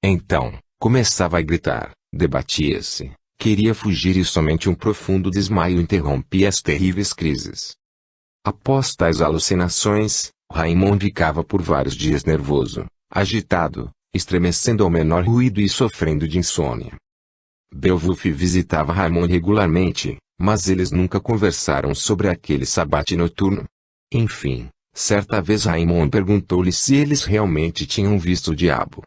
Então, começava a gritar, debatia-se, queria fugir e somente um profundo desmaio interrompia as terríveis crises. Após tais alucinações, Raymond ficava por vários dias nervoso, agitado, estremecendo ao menor ruído e sofrendo de insônia. Beowulf visitava Raymond regularmente, mas eles nunca conversaram sobre aquele sabate noturno. Enfim, certa vez Raymond perguntou-lhe se eles realmente tinham visto o diabo.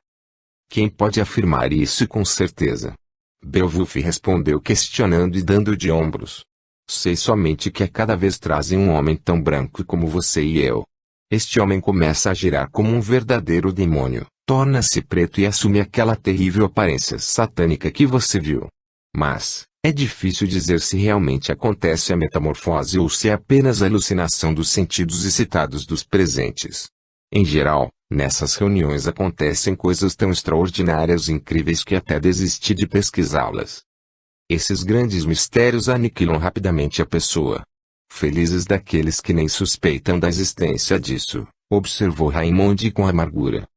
Quem pode afirmar isso com certeza? Beowulf respondeu questionando e dando de ombros. Sei somente que a cada vez trazem um homem tão branco como você e eu. Este homem começa a girar como um verdadeiro demônio, torna-se preto e assume aquela terrível aparência satânica que você viu. Mas, é difícil dizer se realmente acontece a metamorfose ou se é apenas a alucinação dos sentidos excitados dos presentes. Em geral, nessas reuniões acontecem coisas tão extraordinárias e incríveis que até desisti de pesquisá-las. Esses grandes mistérios aniquilam rapidamente a pessoa. Felizes daqueles que nem suspeitam da existência disso, observou Raymond com amargura.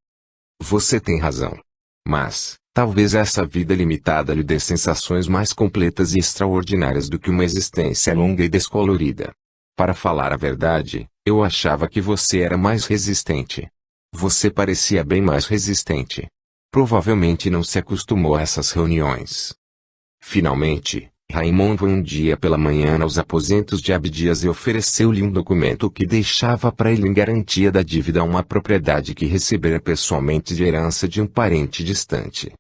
Você tem razão. Mas, talvez essa vida limitada lhe dê sensações mais completas e extraordinárias do que uma existência longa e descolorida. Para falar a verdade, eu achava que você era mais resistente. Você parecia bem mais resistente. Provavelmente não se acostumou a essas reuniões. Finalmente, Raymond foi um dia pela manhã aos aposentos de Abdias e ofereceu-lhe um documento que deixava para ele em garantia da dívida a uma propriedade que recebera pessoalmente de herança de um parente distante.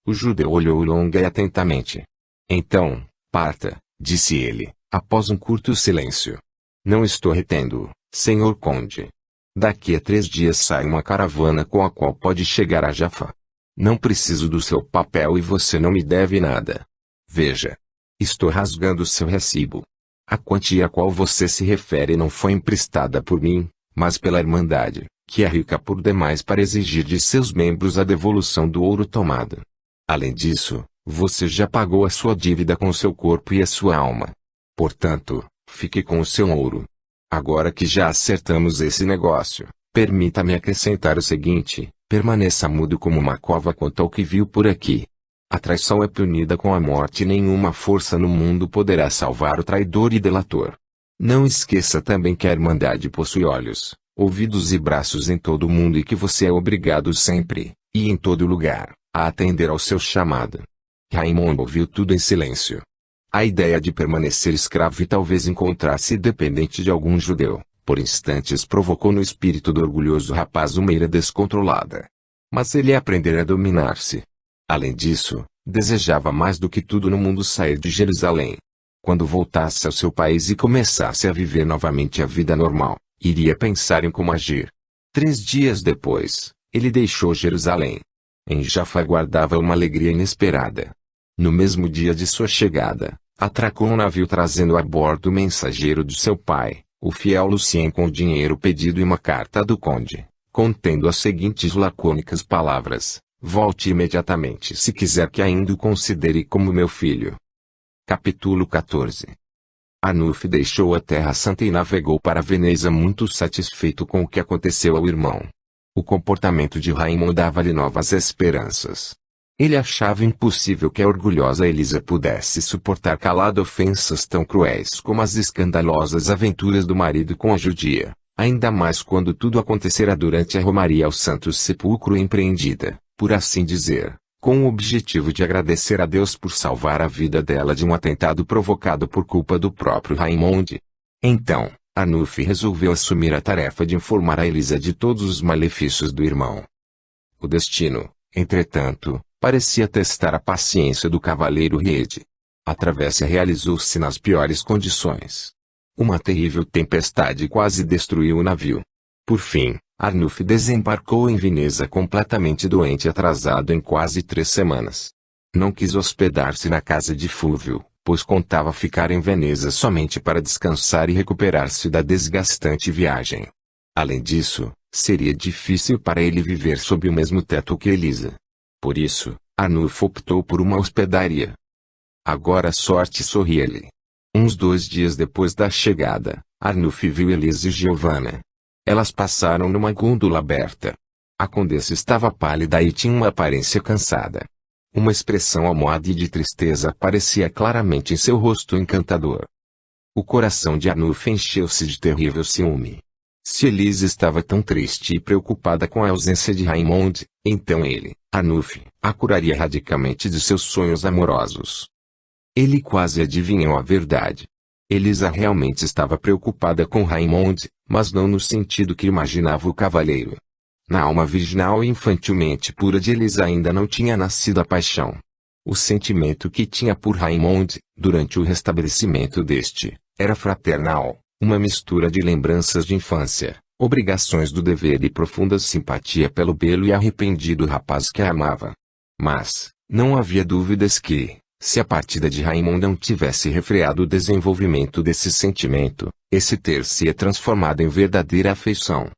O judeu olhou longa e atentamente. Então, parta, disse ele, após um curto silêncio. Não estou retendo-o, senhor conde. Daqui a 3 dias sai uma caravana com a qual pode chegar a Jaffa. Não preciso do seu papel e você não me deve nada. Veja. Estou rasgando seu recibo. A quantia a qual você se refere não foi emprestada por mim, mas pela Irmandade, que é rica por demais para exigir de seus membros a devolução do ouro tomado. Além disso, você já pagou a sua dívida com seu corpo e a sua alma. Portanto, fique com o seu ouro. Agora que já acertamos esse negócio, permita-me acrescentar o seguinte, permaneça mudo como uma cova quanto ao que viu por aqui. A traição é punida com a morte e nenhuma força no mundo poderá salvar o traidor e delator. Não esqueça também que a Irmandade possui olhos, ouvidos e braços em todo o mundo e que você é obrigado sempre, e em todo lugar, a atender ao seu chamado. Raymond ouviu tudo em silêncio. A ideia de permanecer escravo e talvez encontrar-se dependente de algum judeu, por instantes provocou no espírito do orgulhoso rapaz uma ira descontrolada. Mas ele ia aprender a dominar-se. Além disso, desejava mais do que tudo no mundo sair de Jerusalém. Quando voltasse ao seu país e começasse a viver novamente a vida normal, iria pensar em como agir. 3 dias depois, ele deixou Jerusalém. Em Jaffa guardava uma alegria inesperada. No mesmo dia de sua chegada, atracou um navio trazendo a bordo o mensageiro de seu pai, o fiel Lucien, com o dinheiro pedido e uma carta do conde, contendo as seguintes lacônicas palavras: volte imediatamente se quiser que ainda o considere como meu filho. Capítulo 14. Arnulf deixou a Terra Santa e navegou para Veneza muito satisfeito com o que aconteceu ao irmão. O comportamento de Raymond dava-lhe novas esperanças. Ele achava impossível que a orgulhosa Elisa pudesse suportar calada ofensas tão cruéis como as escandalosas aventuras do marido com a judia, ainda mais quando tudo acontecera durante a romaria ao Santo Sepulcro empreendida, por assim dizer, com o objetivo de agradecer a Deus por salvar a vida dela de um atentado provocado por culpa do próprio Raymond. Então, Arnulf resolveu assumir a tarefa de informar a Elisa de todos os malefícios do irmão. O destino, entretanto, parecia testar a paciência do cavaleiro Riede. A travessia realizou-se nas piores condições. Uma terrível tempestade quase destruiu o navio. Por fim, Arnulf desembarcou em Veneza completamente doente e atrasado em quase 3 semanas. Não quis hospedar-se na casa de Fúvio, pois contava ficar em Veneza somente para descansar e recuperar-se da desgastante viagem. Além disso, seria difícil para ele viver sob o mesmo teto que Elisa. Por isso, Arnulf optou por uma hospedaria. Agora a sorte sorria-lhe. Uns 2 dias depois da chegada, Arnulf viu Elisa e Giovanna. Elas passaram numa gôndola aberta. A condessa estava pálida e tinha uma aparência cansada. Uma expressão amuada e de tristeza aparecia claramente em seu rosto encantador. O coração de Anuf encheu-se de terrível ciúme. Se Elisa estava tão triste e preocupada com a ausência de Raymond, então ele, Anuf, a curaria radicalmente de seus sonhos amorosos. Ele quase adivinhou a verdade. Elisa realmente estava preocupada com Raymond, mas não no sentido que imaginava o cavalheiro. Na alma virginal e infantilmente pura de Elisa ainda não tinha nascido a paixão. O sentimento que tinha por Raymond, durante o restabelecimento deste, era fraternal, uma mistura de lembranças de infância, obrigações do dever e profunda simpatia pelo belo e arrependido rapaz que a amava. Mas, não havia dúvidas que, se a partida de Raymond não tivesse refreado o desenvolvimento desse sentimento, esse ter-se-ia transformado em verdadeira afeição.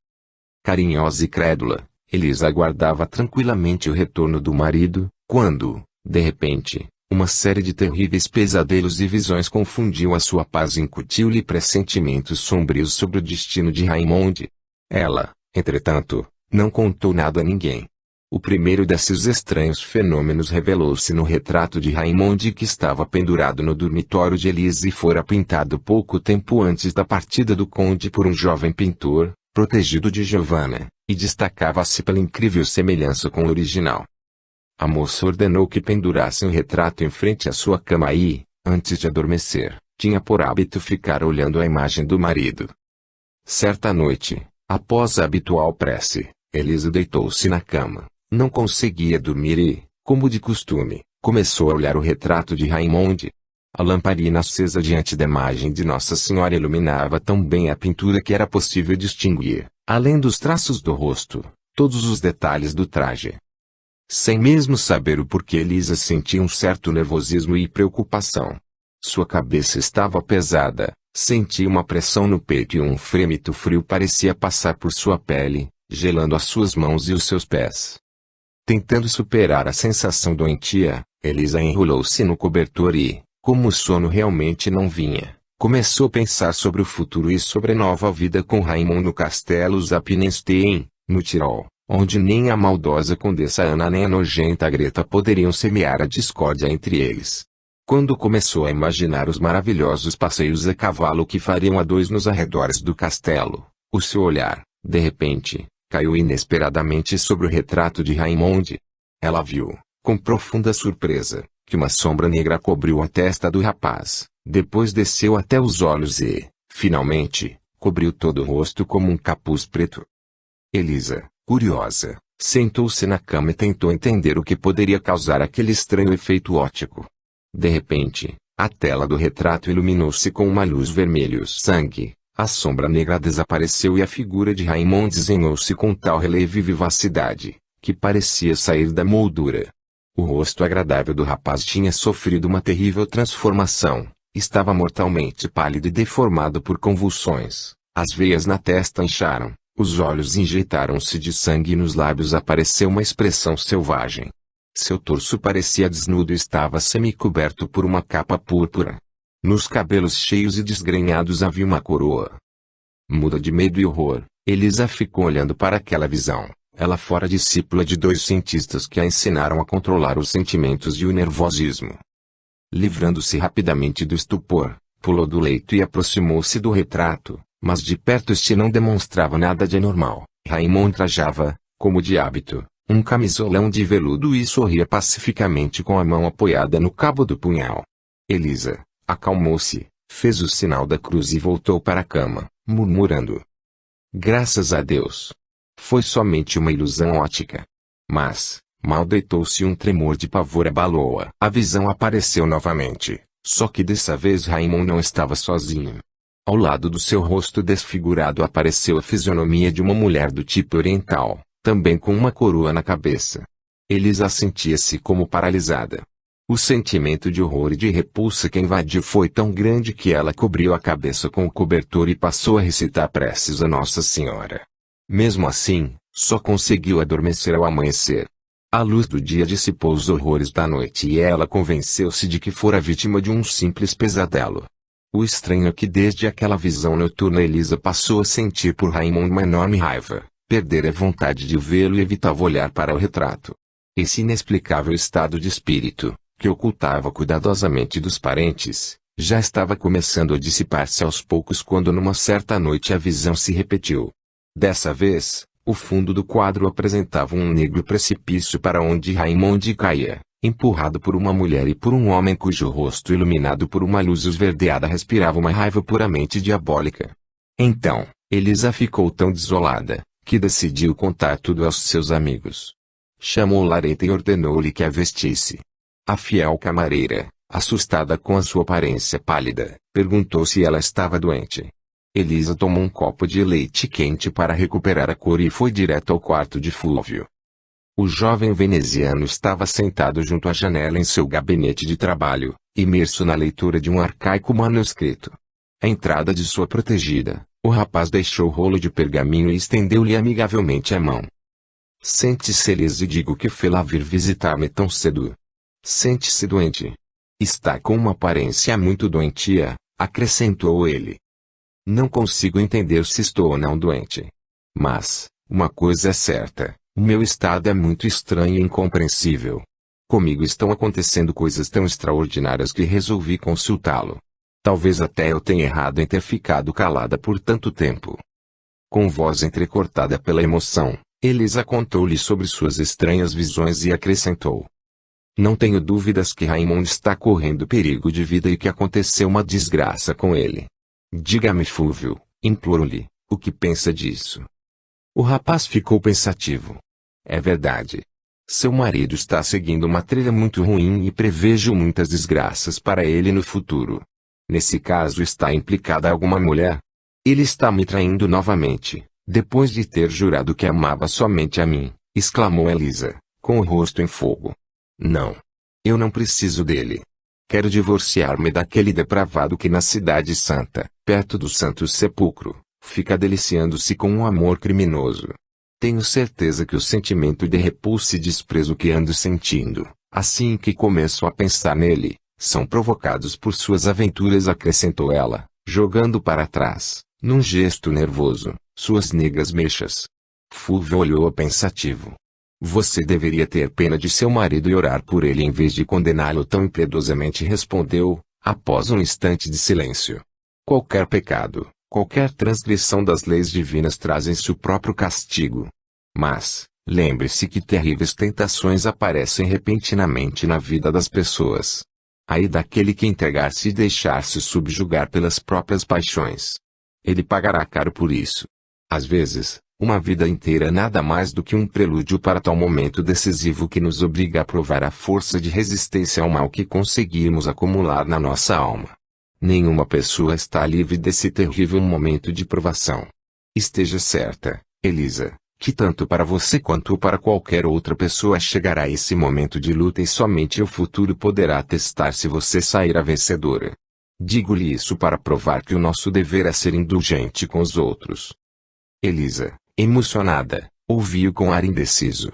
Carinhosa e crédula, Elisa aguardava tranquilamente o retorno do marido, quando, de repente, uma série de terríveis pesadelos e visões confundiu a sua paz e incutiu-lhe pressentimentos sombrios sobre o destino de Raymond. Ela, entretanto, não contou nada a ninguém. O primeiro desses estranhos fenômenos revelou-se no retrato de Raymond que estava pendurado no dormitório de Elisa e fora pintado pouco tempo antes da partida do conde por um jovem pintor, protegido de Giovanna, e destacava-se pela incrível semelhança com o original. A moça ordenou que pendurassem o retrato em frente à sua cama e, antes de adormecer, tinha por hábito ficar olhando a imagem do marido. Certa noite, após a habitual prece, Elisa deitou-se na cama, não conseguia dormir e, como de costume, começou a olhar o retrato de Raymond. A lamparina acesa diante da imagem de Nossa Senhora iluminava tão bem a pintura que era possível distinguir, além dos traços do rosto, todos os detalhes do traje. Sem mesmo saber o porquê, Elisa sentia um certo nervosismo e preocupação. Sua cabeça estava pesada, sentia uma pressão no peito e um frêmito frio parecia passar por sua pele, gelando as suas mãos e os seus pés. Tentando superar a sensação doentia, Elisa enrolou-se no cobertor e, como o sono realmente não vinha, começou a pensar sobre o futuro e sobre a nova vida com Raymond no castelo Zappenstein, no Tirol, onde nem a maldosa condessa Ana nem a nojenta Greta poderiam semear a discórdia entre eles. Quando começou a imaginar os maravilhosos passeios a cavalo que fariam a dois nos arredores do castelo, o seu olhar, de repente, caiu inesperadamente sobre o retrato de Raymond. Ela viu, com profunda surpresa, que uma sombra negra cobriu a testa do rapaz, depois desceu até os olhos e, finalmente, cobriu todo o rosto como um capuz preto. Elisa, curiosa, sentou-se na cama e tentou entender o que poderia causar aquele estranho efeito óptico. De repente, a tela do retrato iluminou-se com uma luz vermelho-sangue, a sombra negra desapareceu e a figura de Raymond desenhou-se com tal relevo e vivacidade, que parecia sair da moldura. O rosto agradável do rapaz tinha sofrido uma terrível transformação, estava mortalmente pálido e deformado por convulsões, as veias na testa incharam, os olhos injetaram-se de sangue e nos lábios apareceu uma expressão selvagem. Seu torso parecia desnudo e estava semicoberto por uma capa púrpura. Nos cabelos cheios e desgrenhados havia uma coroa. Muda de medo e horror, Elisa ficou olhando para aquela visão. Ela fora discípula de dois cientistas que a ensinaram a controlar os sentimentos e o nervosismo. Livrando-se rapidamente do estupor, pulou do leito e aproximou-se do retrato, mas de perto este não demonstrava nada de anormal. Raymond trajava, como de hábito, um camisolão de veludo e sorria pacificamente com a mão apoiada no cabo do punhal. Elisa acalmou-se, fez o sinal da cruz e voltou para a cama, murmurando: "Graças a Deus! Foi somente uma ilusão óptica." Mas, mal deitou-se um tremor de pavor abalou-a. A visão apareceu novamente, só que dessa vez Raymond não estava sozinho. Ao lado do seu rosto desfigurado apareceu a fisionomia de uma mulher do tipo oriental, também com uma coroa na cabeça. Elisa sentia-se como paralisada. O sentimento de horror e de repulsa que invadiu foi tão grande que ela cobriu a cabeça com o cobertor e passou a recitar preces a Nossa Senhora. Mesmo assim, só conseguiu adormecer ao amanhecer. A luz do dia dissipou os horrores da noite e ela convenceu-se de que fora vítima de um simples pesadelo. O estranho é que desde aquela visão noturna Elisa passou a sentir por Raymond uma enorme raiva, Perdera a vontade de vê-lo e evitava olhar para o retrato. Esse inexplicável estado de espírito, que ocultava cuidadosamente dos parentes, já estava começando a dissipar-se aos poucos quando numa certa noite a visão se repetiu. Dessa vez, o fundo do quadro apresentava um negro precipício para onde Raimundo caía, empurrado por uma mulher e por um homem cujo rosto iluminado por uma luz esverdeada respirava uma raiva puramente diabólica. Então, Elisa ficou tão desolada, que decidiu contar tudo aos seus amigos. Chamou Lareta e ordenou-lhe que a vestisse. A fiel camareira, assustada com a sua aparência pálida, perguntou se ela estava doente. Elisa tomou um copo de leite quente para recuperar a cor e foi direto ao quarto de Fúvio. O jovem veneziano estava sentado junto à janela em seu gabinete de trabalho, imerso na leitura de um arcaico manuscrito. À entrada de sua protegida, o rapaz deixou o rolo de pergaminho e estendeu-lhe amigavelmente a mão. Sente-se, Elisa, e digo que fê-la vir visitar-me tão cedo. Sente-se doente. Está com uma aparência muito doentia, acrescentou ele. Não consigo entender se estou ou não doente. Mas, uma coisa é certa, o meu estado é muito estranho e incompreensível. Comigo estão acontecendo coisas tão extraordinárias que resolvi consultá-lo. Talvez até eu tenha errado em ter ficado calada por tanto tempo. Com voz entrecortada pela emoção, Elisa contou-lhe sobre suas estranhas visões e acrescentou. Não tenho dúvidas que Raimundo está correndo perigo de vida e que aconteceu uma desgraça com ele. Diga-me, Fúvio, imploro-lhe, o que pensa disso? O rapaz ficou pensativo. É verdade. Seu marido está seguindo uma trilha muito ruim e prevejo muitas desgraças para ele no futuro. Nesse caso está implicada alguma mulher? Ele está me traindo novamente, depois de ter jurado que amava somente a mim, exclamou Elisa, com o rosto em fogo. Não. Eu não preciso dele. Quero divorciar-me daquele depravado que na Cidade Santa, perto do Santo Sepulcro, fica deliciando-se com um amor criminoso. Tenho certeza que o sentimento de repulsa e desprezo que ando sentindo, assim que começo a pensar nele, são provocados por suas aventuras, acrescentou ela, jogando para trás, num gesto nervoso, suas negras mechas. Fúvio olhou pensativo. Você deveria ter pena de seu marido e orar por ele em vez de condená-lo tão impiedosamente, respondeu, após um instante de silêncio. Qualquer pecado, qualquer transgressão das leis divinas trazem seu próprio castigo. Mas, lembre-se que terríveis tentações aparecem repentinamente na vida das pessoas. Aí daquele que entregar-se e deixar-se subjugar pelas próprias paixões. Ele pagará caro por isso. Às vezes, uma vida inteira é nada mais do que um prelúdio para tal momento decisivo que nos obriga a provar a força de resistência ao mal que conseguimos acumular na nossa alma. Nenhuma pessoa está livre desse terrível momento de provação. Esteja certa, Elisa, que tanto para você quanto para qualquer outra pessoa chegará esse momento de luta e somente o futuro poderá testar se você sairá vencedora. Digo-lhe isso para provar que o nosso dever é ser indulgente com os outros. Elisa, emocionada, ouviu com ar indeciso.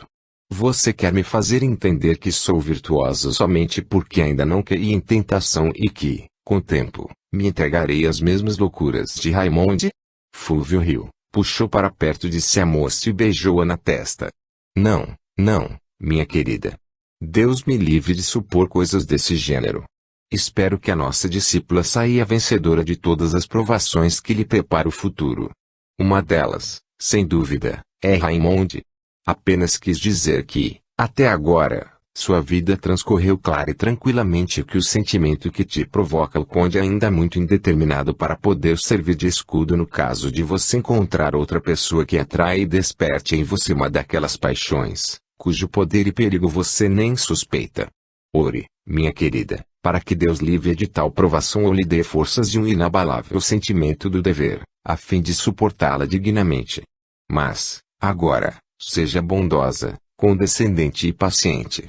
Você quer me fazer entender que sou virtuosa somente porque ainda não caí em tentação e que, com o tempo, me entregarei às mesmas loucuras de Raimundo? Fúvio riu, puxou para perto de si a moça e beijou-a na testa. Não, não, minha querida. Deus me livre de supor coisas desse gênero. Espero que a nossa discípula saia vencedora de todas as provações que lhe prepara o futuro. Uma delas, sem dúvida, é Raimundo. Apenas quis dizer que, até agora, sua vida transcorreu clara e tranquilamente e que o sentimento que te provoca o conde é ainda muito indeterminado para poder servir de escudo no caso de você encontrar outra pessoa que atrai e desperte em você uma daquelas paixões, cujo poder e perigo você nem suspeita. Ore, minha querida, para que Deus livre de tal provação ou lhe dê forças e um inabalável sentimento do dever, a fim de suportá-la dignamente. Mas, agora, seja bondosa, condescendente e paciente.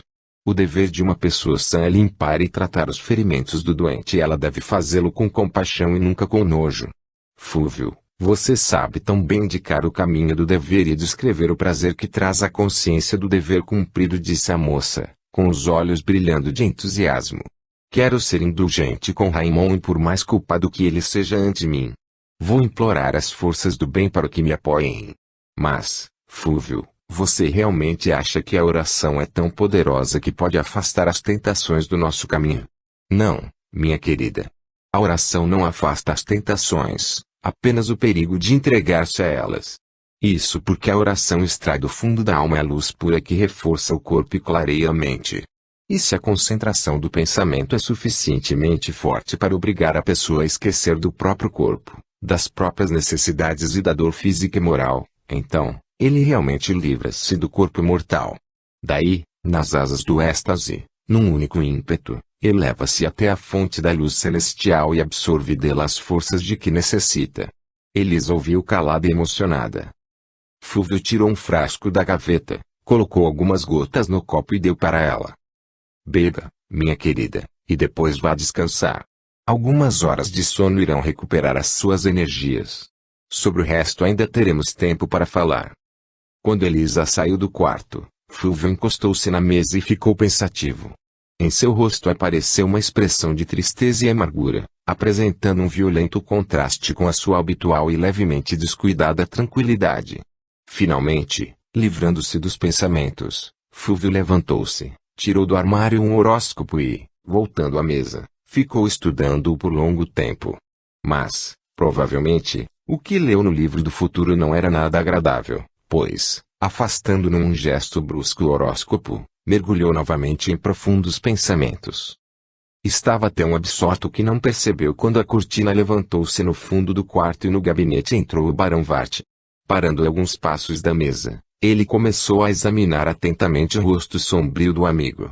O dever de uma pessoa sã é limpar e tratar os ferimentos do doente e ela deve fazê-lo com compaixão e nunca com nojo. Fúvio, você sabe tão bem indicar o caminho do dever e descrever o prazer que traz a consciência do dever cumprido, disse a moça, com os olhos brilhando de entusiasmo. Quero ser indulgente com Raimundo por mais culpado que ele seja ante mim. Vou implorar as forças do bem para que me apoiem. Mas, Fúvio, você realmente acha que a oração é tão poderosa que pode afastar as tentações do nosso caminho? Não, minha querida. A oração não afasta as tentações, apenas o perigo de entregar-se a elas. Isso porque a oração extrai do fundo da alma a luz pura que reforça o corpo e clareia a mente. E se a concentração do pensamento é suficientemente forte para obrigar a pessoa a esquecer do próprio corpo, das próprias necessidades e da dor física e moral, então, ele realmente livra-se do corpo mortal. Daí, nas asas do êxtase, num único ímpeto, eleva-se até a fonte da luz celestial e absorve dela as forças de que necessita. Elisa ouviu calada e emocionada. Fúvio tirou um frasco da gaveta, colocou algumas gotas no copo e deu para ela. Beba, minha querida, e depois vá descansar. Algumas horas de sono irão recuperar as suas energias. Sobre o resto ainda teremos tempo para falar. Quando Elisa saiu do quarto, Fúvio encostou-se na mesa e ficou pensativo. Em seu rosto apareceu uma expressão de tristeza e amargura, apresentando um violento contraste com a sua habitual e levemente descuidada tranquilidade. Finalmente, livrando-se dos pensamentos, Fúvio levantou-se, tirou do armário um horóscopo e, voltando à mesa, ficou estudando-o por longo tempo. Mas, provavelmente, o que leu no livro do futuro não era nada agradável, pois, afastando num gesto brusco o horóscopo, mergulhou novamente em profundos pensamentos. Estava tão absorto que não percebeu quando a cortina levantou-se no fundo do quarto e no gabinete entrou o Barão Vart. Parando a alguns passos da mesa, ele começou a examinar atentamente o rosto sombrio do amigo.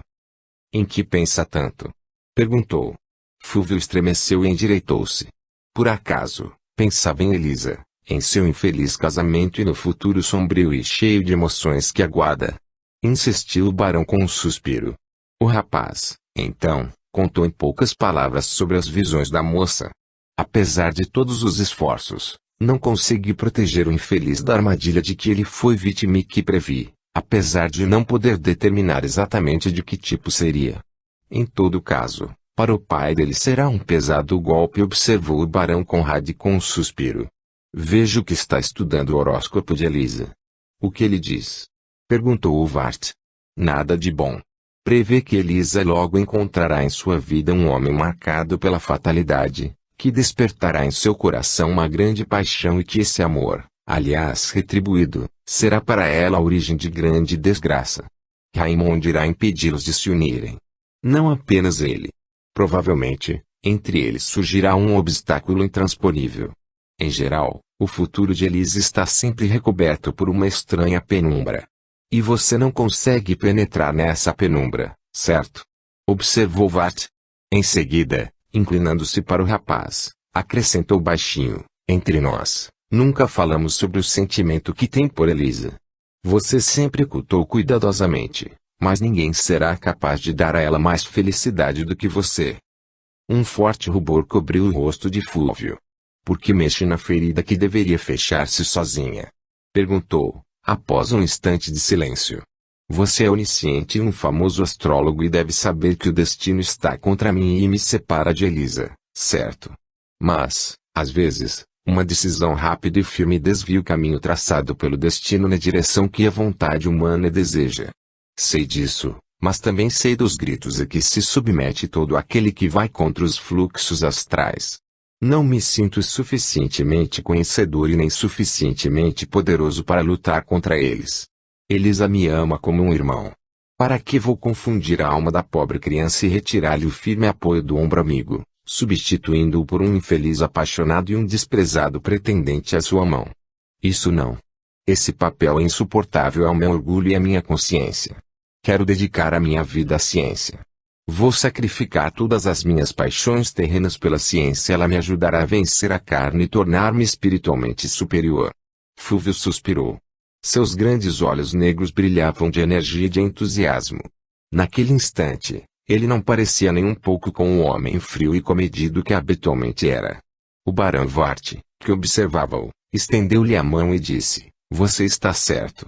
Em que pensa tanto? Perguntou. Fúvio estremeceu e endireitou-se. Por acaso, pensava em Elisa, em seu infeliz casamento e no futuro sombrio e cheio de emoções que aguarda? Insistiu o barão com um suspiro. O rapaz, então, contou em poucas palavras sobre as visões da moça. Apesar de todos os esforços, não consegui proteger o infeliz da armadilha de que ele foi vítima e que previ, apesar de não poder determinar exatamente de que tipo seria. Em todo caso, para o pai dele será um pesado golpe, observou o barão Conrad com um suspiro. Vejo que está estudando o horóscopo de Elisa. O que ele diz? Perguntou o Vart. Nada de bom. Prevê que Elisa logo encontrará em sua vida um homem marcado pela fatalidade, que despertará em seu coração uma grande paixão e que esse amor, aliás retribuído, será para ela a origem de grande desgraça. Raimond irá impedi-los de se unirem. Não apenas ele. Provavelmente, entre eles surgirá um obstáculo intransponível. Em geral, o futuro de Elisa está sempre recoberto por uma estranha penumbra. E você não consegue penetrar nessa penumbra, certo? Observou Vart. Em seguida, inclinando-se para o rapaz, acrescentou baixinho, entre nós, nunca falamos sobre o sentimento que tem por Elisa. Você sempre ocultou cuidadosamente, mas ninguém será capaz de dar a ela mais felicidade do que você. Um forte rubor cobriu o rosto de Fúvio. Por que mexe na ferida que deveria fechar-se sozinha? Perguntou, após um instante de silêncio. Você é onisciente e um famoso astrólogo e deve saber que o destino está contra mim e me separa de Elisa, certo? Mas, às vezes, uma decisão rápida e firme desvia o caminho traçado pelo destino na direção que a vontade humana deseja. Sei disso, mas também sei dos gritos a que se submete todo aquele que vai contra os fluxos astrais. Não me sinto suficientemente conhecedor e nem suficientemente poderoso para lutar contra eles. Elisa me ama como um irmão. Para que vou confundir a alma da pobre criança e retirar-lhe o firme apoio do ombro amigo, substituindo-o por um infeliz apaixonado e um desprezado pretendente à sua mão? Isso não. Esse papel é insuportável ao meu orgulho e à minha consciência. Quero dedicar a minha vida à ciência. Vou sacrificar todas as minhas paixões terrenas pela ciência. Ela me ajudará a vencer a carne e tornar-me espiritualmente superior. Fúvio suspirou. Seus grandes olhos negros brilhavam de energia e de entusiasmo. Naquele instante, ele não parecia nem um pouco com o homem frio e comedido que habitualmente era. O barão Vart, que observava-o, estendeu-lhe a mão e disse, você está certo.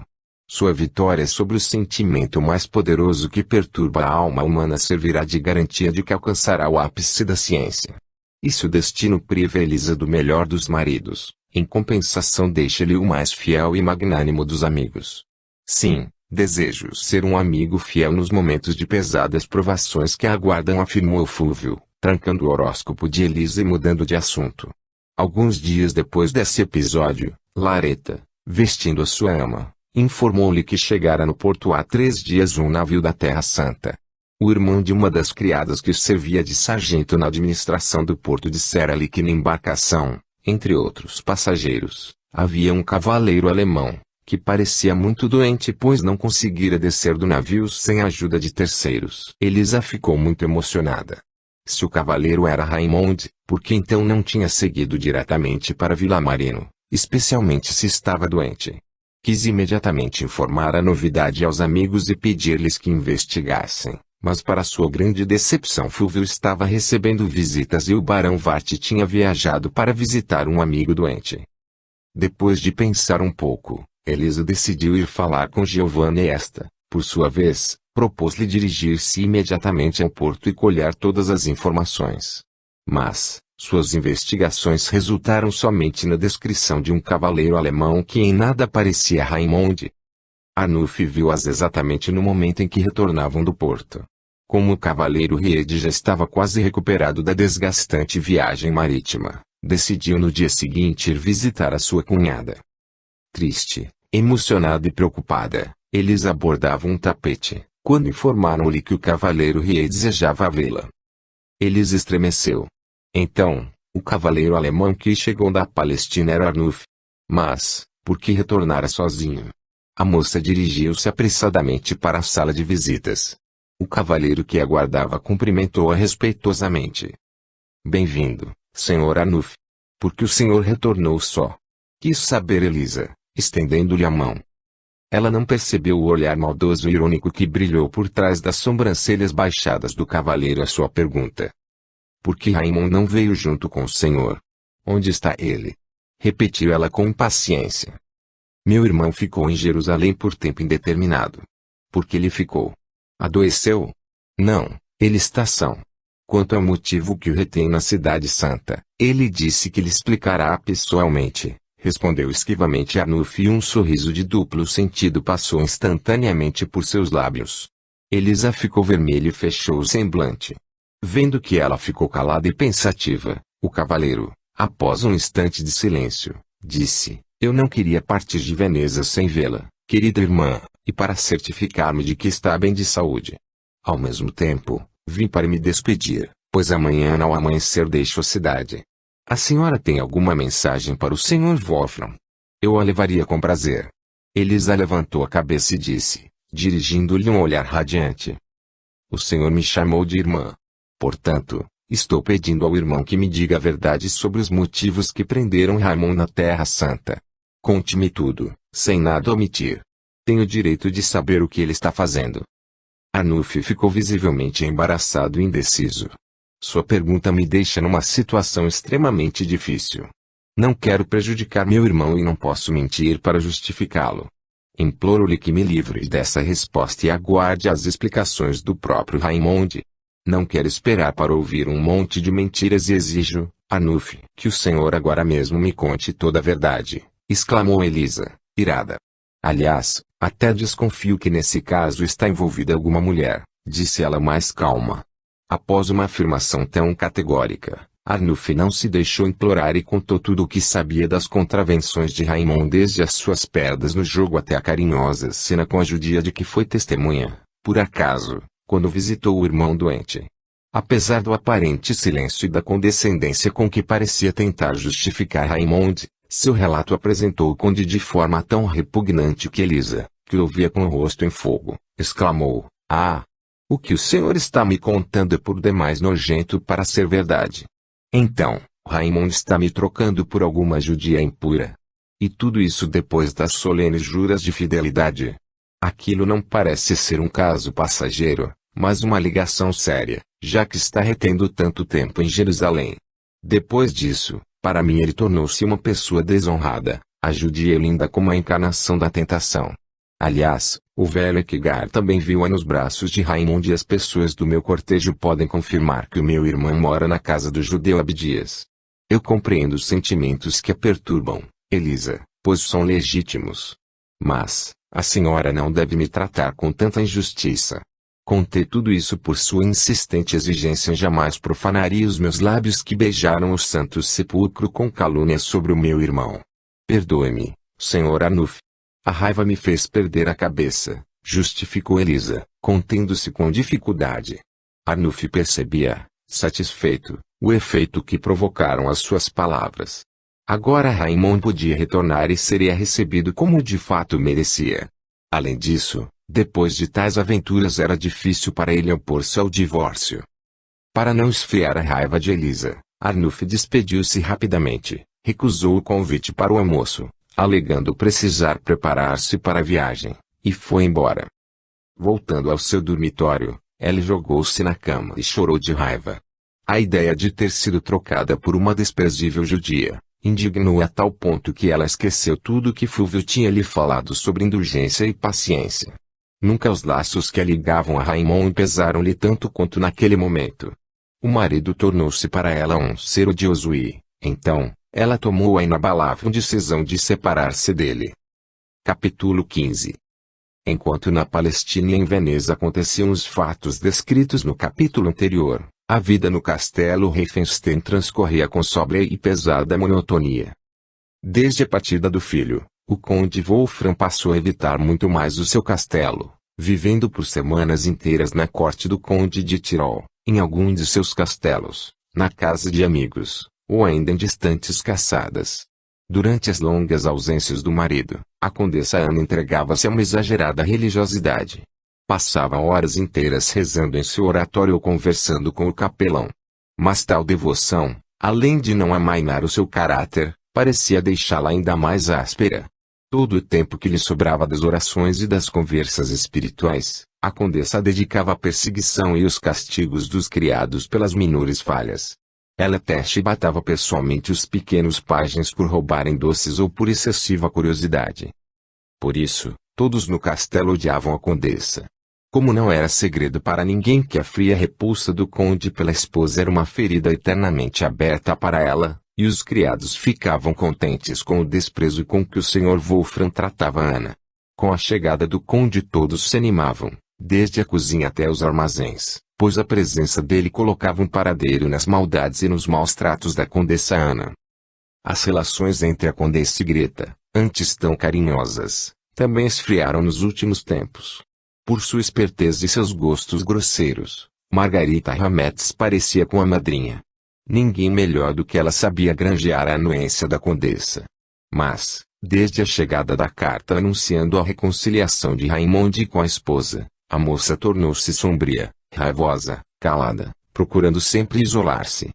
Sua vitória sobre o sentimento mais poderoso que perturba a alma humana servirá de garantia de que alcançará o ápice da ciência. E se o destino priva Elisa do melhor dos maridos, Em compensação, deixe-lhe o mais fiel e magnânimo dos amigos. Sim, desejo ser um amigo fiel nos momentos de pesadas provações que a aguardam, afirmou Fúvio, trancando o horóscopo de Elisa e mudando de assunto. Alguns dias depois desse episódio, Lareta, vestindo a sua ama, informou-lhe que chegara no porto há 3 dias um navio da Terra Santa. O irmão de uma das criadas que servia de sargento na administração do porto dissera-lhe que na embarcação, entre outros passageiros, havia um cavaleiro alemão, que parecia muito doente pois não conseguira descer do navio sem a ajuda de terceiros. Elisa ficou muito emocionada. Se o cavaleiro era Raimond, por que então não tinha seguido diretamente para Vilamarino, especialmente se estava doente? Quis imediatamente informar a novidade aos amigos e pedir-lhes que investigassem, mas para sua grande decepção Fúvio estava recebendo visitas e o barão Vart tinha viajado para visitar um amigo doente. Depois de pensar um pouco, Elisa decidiu ir falar com Giovanna e esta, por sua vez, propôs-lhe dirigir-se imediatamente ao porto e colher todas as informações. Mas, suas investigações resultaram somente na descrição de um cavaleiro alemão que em nada parecia Raimond. Arnulf viu-as exatamente no momento em que retornavam do porto. Como o cavaleiro Ried já estava quase recuperado da desgastante viagem marítima, decidiu no dia seguinte ir visitar a sua cunhada. Triste, emocionada e preocupada, Elisa bordava um tapete, quando informaram-lhe que o cavaleiro Ried desejava vê-la. Elisa estremeceu. Então, o cavaleiro alemão que chegou da Palestina era Arnulf. Mas, por que retornara sozinho? A moça dirigiu-se apressadamente para a sala de visitas. O cavaleiro que aguardava cumprimentou-a respeitosamente. Bem-vindo, Sr. Arnulf. Por que o senhor retornou só? Quis saber Elisa, estendendo-lhe a mão. Ela não percebeu o olhar maldoso e irônico que brilhou por trás das sobrancelhas baixadas do cavaleiro à sua pergunta. Por que Raimond não veio junto com o senhor? Onde está ele? Repetiu ela com impaciência. Meu irmão ficou em Jerusalém por tempo indeterminado. Por que ele ficou? Adoeceu? Não, ele está são. Quanto ao motivo que o retém na cidade santa, ele disse que lhe explicará pessoalmente, respondeu esquivamente Arnulf e um sorriso de duplo sentido passou instantaneamente por seus lábios. Elisa ficou vermelha e fechou o semblante. Vendo que ela ficou calada e pensativa, o cavaleiro, após um instante de silêncio, disse: Eu não queria partir de Veneza sem vê-la, querida irmã, e para certificar-me de que está bem de saúde. Ao mesmo tempo, vim para me despedir, pois amanhã ao amanhecer deixo a cidade. A senhora tem alguma mensagem para o Sr. Wolfram? Eu a levaria com prazer. Elisa levantou a cabeça e disse, dirigindo-lhe um olhar radiante: O senhor me chamou de irmã. Portanto, estou pedindo ao irmão que me diga a verdade sobre os motivos que prenderam Raimond na Terra Santa. Conte-me tudo, sem nada omitir. Tenho o direito de saber o que ele está fazendo. Arnulf ficou visivelmente embaraçado e indeciso. Sua pergunta me deixa numa situação extremamente difícil. Não quero prejudicar meu irmão e não posso mentir para justificá-lo. Imploro-lhe que me livre dessa resposta e aguarde as explicações do próprio Raimond. Não quero esperar para ouvir um monte de mentiras e exijo, Arnulf, que o senhor agora mesmo me conte toda a verdade, exclamou Elisa, irada. Aliás, até desconfio que nesse caso está envolvida alguma mulher, disse ela mais calma. Após uma afirmação tão categórica, Arnulf não se deixou implorar e contou tudo o que sabia das contravenções de Raimond, desde as suas perdas no jogo até a carinhosa cena com a judia de que foi testemunha, por acaso, quando visitou o irmão doente. Apesar do aparente silêncio e da condescendência com que parecia tentar justificar Raimond, seu relato apresentou o conde de forma tão repugnante que Elisa, que ouvia com o rosto em fogo, exclamou: Ah! O que o senhor está me contando é por demais nojento para ser verdade. Então, Raimond está me trocando por alguma judia impura. E tudo isso depois das solenes juras de fidelidade. Aquilo não parece ser um caso passageiro, mas uma ligação séria, já que está retendo tanto tempo em Jerusalém. Depois disso, para mim ele tornou-se uma pessoa desonrada, a judia linda como a encarnação da tentação. Aliás, o velho Equigar também viu-a nos braços de Raimond e as pessoas do meu cortejo podem confirmar que o meu irmão mora na casa do judeu Abdias. Eu compreendo os sentimentos que a perturbam, Elisa, pois são legítimos. Mas, a senhora não deve me tratar com tanta injustiça. Conter tudo isso por sua insistente exigência jamais profanaria os meus lábios que beijaram o santo sepulcro com calúnias sobre o meu irmão. Perdoe-me, Sr. Arnulf. A raiva me fez perder a cabeça, justificou Elisa, contendo-se com dificuldade. Arnulf percebia, satisfeito, o efeito que provocaram as suas palavras. Agora Raimond podia retornar e seria recebido como de fato merecia. Além disso, depois de tais aventuras era difícil para ele opor-se ao divórcio. Para não esfriar a raiva de Elisa, Arnulf despediu-se rapidamente, recusou o convite para o almoço, alegando precisar preparar-se para a viagem, e foi embora. Voltando ao seu dormitório, ela jogou-se na cama e chorou de raiva. A ideia de ter sido trocada por uma desprezível judia indignou-a a tal ponto que ela esqueceu tudo que Fulvio tinha lhe falado sobre indulgência e paciência. Nunca os laços que a ligavam a Raimond pesaram-lhe tanto quanto naquele momento. O marido tornou-se para ela um ser odioso e, então, ela tomou a inabalável decisão de separar-se dele. Capítulo 15. Enquanto na Palestina e em Veneza aconteciam os fatos descritos no capítulo anterior, a vida no castelo Riefenstein transcorria com sóbria e pesada monotonia. Desde a partida do filho, o conde Wolfram passou a evitar muito mais o seu castelo, vivendo por semanas inteiras na corte do conde de Tirol, em algum de seus castelos, na casa de amigos, ou ainda em distantes caçadas. Durante as longas ausências do marido, a condessa Ana entregava-se a uma exagerada religiosidade. Passava horas inteiras rezando em seu oratório ou conversando com o capelão. Mas tal devoção, além de não amainar o seu caráter, parecia deixá-la ainda mais áspera. Todo o tempo que lhe sobrava das orações e das conversas espirituais, a condessa dedicava à perseguição e os castigos dos criados pelas menores falhas. Ela até chibatava pessoalmente os pequenos pajens por roubarem doces ou por excessiva curiosidade. Por isso, todos no castelo odiavam a condessa. Como não era segredo para ninguém que a fria repulsa do conde pela esposa era uma ferida eternamente aberta para ela, e os criados ficavam contentes com o desprezo com que o Sr. Wolfram tratava Ana. Com a chegada do conde todos se animavam, desde a cozinha até os armazéns, pois a presença dele colocava um paradeiro nas maldades e nos maus tratos da condessa Ana. As relações entre a condessa e Greta, antes tão carinhosas, também esfriaram nos últimos tempos. Por sua esperteza e seus gostos grosseiros, Margarita Rametz parecia com a madrinha. Ninguém melhor do que ela sabia granjear a anuência da condessa. Mas, desde a chegada da carta anunciando a reconciliação de Raimond com a esposa, a moça tornou-se sombria, raivosa, calada, procurando sempre isolar-se.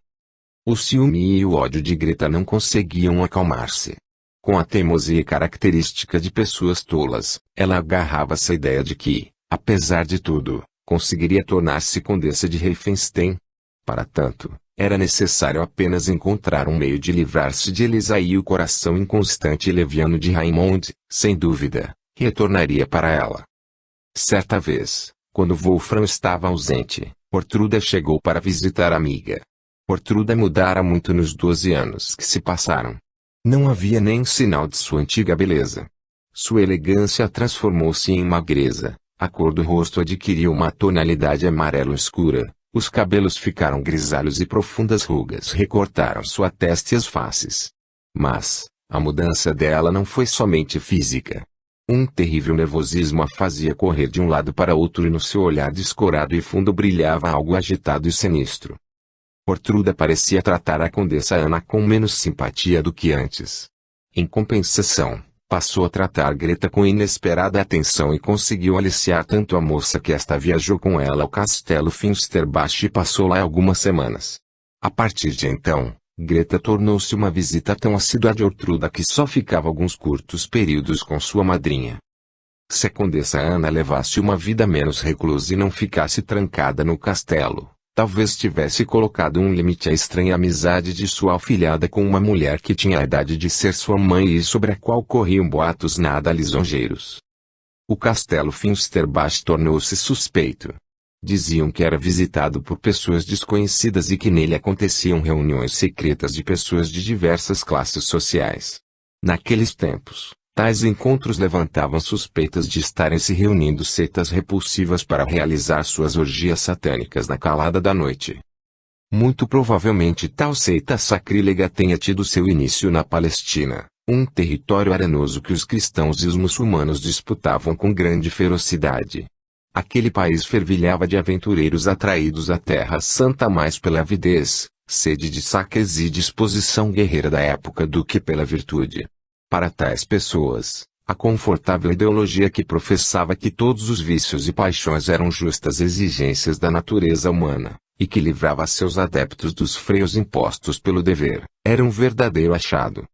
O ciúme e o ódio de Greta não conseguiam acalmar-se. Com a teimosia característica de pessoas tolas, ela agarrava-se à ideia de que, apesar de tudo, conseguiria tornar-se condessa de Riefenstein. Para tanto, era necessário apenas encontrar um meio de livrar-se de Elisa e o coração inconstante e leviano de Raimond, sem dúvida, retornaria para ela. Certa vez, quando Wolfram estava ausente, Ortruda chegou para visitar a amiga. Ortruda mudara muito nos 12 anos que se passaram. Não havia nem sinal de sua antiga beleza. Sua elegância transformou-se em magreza, a cor do rosto adquiriu uma tonalidade amarelo escura, os cabelos ficaram grisalhos e profundas rugas recortaram sua testa e as faces. Mas, a mudança dela não foi somente física. Um terrível nervosismo a fazia correr de um lado para outro e no seu olhar descorado e fundo brilhava algo agitado e sinistro. Ortruda parecia tratar a condessa Ana com menos simpatia do que antes. Em compensação, passou a tratar Greta com inesperada atenção e conseguiu aliciar tanto a moça que esta viajou com ela ao castelo Finsterbach e passou lá algumas semanas. A partir de então, Greta tornou-se uma visita tão assídua de Ortruda que só ficava alguns curtos períodos com sua madrinha. Se a condessa Ana levasse uma vida menos reclusa e não ficasse trancada no castelo, talvez tivesse colocado um limite à estranha amizade de sua afilhada com uma mulher que tinha a idade de ser sua mãe e sobre a qual corriam boatos nada lisonjeiros. O castelo Finsterbach tornou-se suspeito. Diziam que era visitado por pessoas desconhecidas e que nele aconteciam reuniões secretas de pessoas de diversas classes sociais. Naqueles tempos, tais encontros levantavam suspeitas de estarem se reunindo seitas repulsivas para realizar suas orgias satânicas na calada da noite. Muito provavelmente tal seita sacrílega tenha tido seu início na Palestina, um território arenoso que os cristãos e os muçulmanos disputavam com grande ferocidade. Aquele país fervilhava de aventureiros atraídos à Terra Santa mais pela avidez, sede de saques e disposição guerreira da época do que pela virtude. Para tais pessoas, a confortável ideologia que professava que todos os vícios e paixões eram justas exigências da natureza humana, e que livrava seus adeptos dos freios impostos pelo dever, era um verdadeiro achado.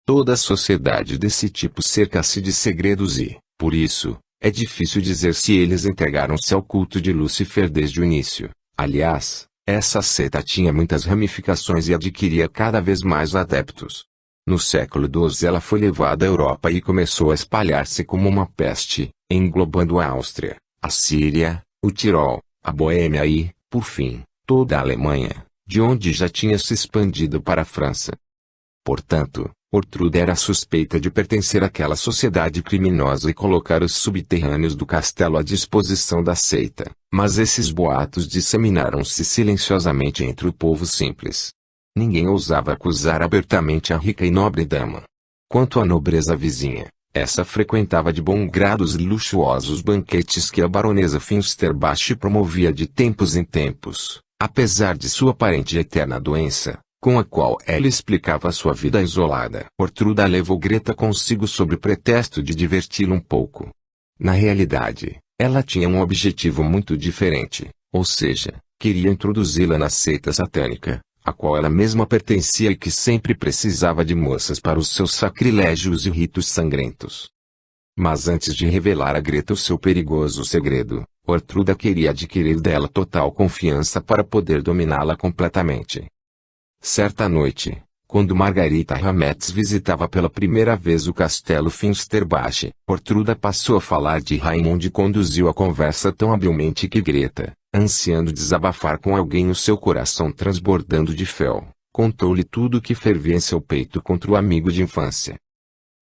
Toda sociedade desse tipo cerca-se de segredos e, por isso, é difícil dizer se eles entregaram-se ao culto de Lúcifer desde o início. Aliás, essa seita tinha muitas ramificações e adquiria cada vez mais adeptos. No século XII ela foi levada à Europa e começou a espalhar-se como uma peste, englobando a Áustria, a Síria, o Tirol, a Boêmia e, por fim, toda a Alemanha, de onde já tinha se expandido para a França. Portanto, Ortruda era suspeita de pertencer àquela sociedade criminosa e colocar os subterrâneos do castelo à disposição da seita, mas esses boatos disseminaram-se silenciosamente entre o povo simples. Ninguém ousava acusar abertamente a rica e nobre dama. Quanto à nobreza vizinha, essa frequentava de bom grado os luxuosos banquetes que a baronesa Finsterbach promovia de tempos em tempos, apesar de sua aparente e eterna doença, com a qual ela explicava sua vida isolada. Ortruda levou Greta consigo sob pretexto de diverti-la um pouco. Na realidade, ela tinha um objetivo muito diferente, ou seja, queria introduzi-la na seita satânica, a qual ela mesma pertencia e que sempre precisava de moças para os seus sacrilégios e ritos sangrentos. Mas antes de revelar a Greta o seu perigoso segredo, Ortruda queria adquirir dela total confiança para poder dominá-la completamente. Certa noite, quando Margarita Hametz visitava pela primeira vez o castelo Finsterbach, Ortruda passou a falar de Raimund e conduziu a conversa tão habilmente que Greta, ansiando desabafar com alguém o seu coração transbordando de fel, contou-lhe tudo o que fervia em seu peito contra o amigo de infância.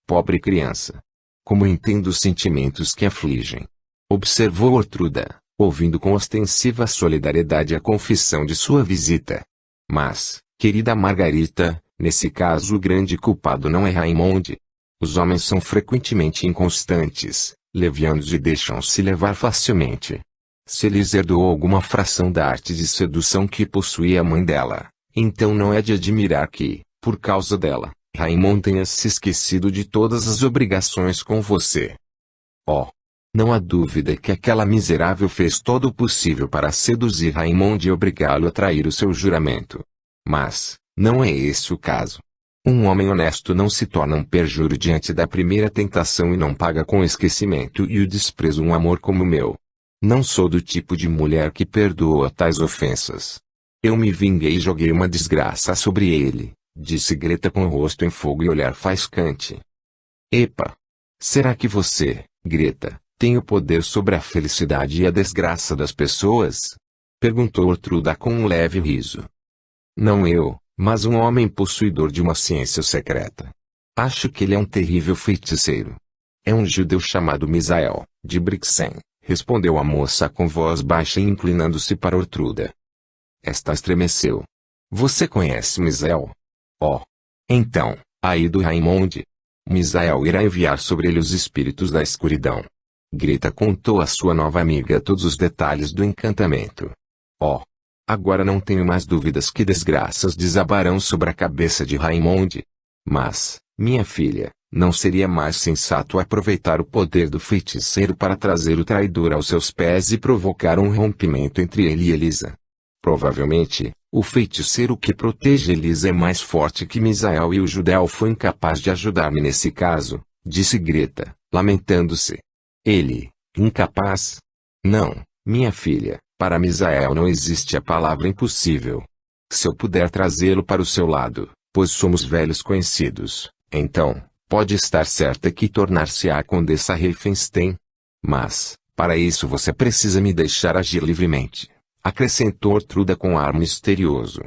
Pobre criança! Como entendo os sentimentos que afligem! Observou Ortruda, ouvindo com ostensiva solidariedade a confissão de sua visita. Mas, querida Margarita, nesse caso o grande culpado não é Raimund. Os homens são frequentemente inconstantes, levianos e deixam-se levar facilmente. Se lhes herdou alguma fração da arte de sedução que possuía a mãe dela, então não é de admirar que, por causa dela, Raimund tenha se esquecido de todas as obrigações com você. Oh! Não há dúvida que aquela miserável fez todo o possível para seduzir Raimund e obrigá-lo a trair o seu juramento. Mas, não é esse o caso. Um homem honesto não se torna um perjuro diante da primeira tentação e não paga com o esquecimento e o desprezo um amor como o meu. Não sou do tipo de mulher que perdoa tais ofensas. Eu me vinguei e joguei uma desgraça sobre ele, disse Greta com o rosto em fogo e olhar faiscante. Epa! Será que você, Greta, tem o poder sobre a felicidade e a desgraça das pessoas? Perguntou Ortruda com um leve riso. Não eu, mas um homem possuidor de uma ciência secreta. Acho que ele é um terrível feiticeiro. É um judeu chamado Misael, de Brixen, respondeu a moça com voz baixa e inclinando-se para Ortruda. Esta estremeceu. Você conhece Misael? Oh! Então, aí do Raimund. Misael irá enviar sobre ele os espíritos da escuridão. Greta contou à sua nova amiga todos os detalhes do encantamento. Oh! Agora não tenho mais dúvidas que desgraças desabarão sobre a cabeça de Raimund. Mas, minha filha, não seria mais sensato aproveitar o poder do feiticeiro para trazer o traidor aos seus pés e provocar um rompimento entre ele e Elisa? Provavelmente, o feiticeiro que protege Elisa é mais forte que Misael e o judeu foi incapaz de ajudar-me nesse caso, disse Greta, lamentando-se. Ele, incapaz? Não, minha filha, para Misael não existe a palavra impossível. Se eu puder trazê-lo para o seu lado, pois somos velhos conhecidos, então, pode estar certa que tornar-se-á a Condessa Riefenstein. Mas, Para isso você precisa me deixar agir livremente, acrescentou Ortruda com ar misterioso.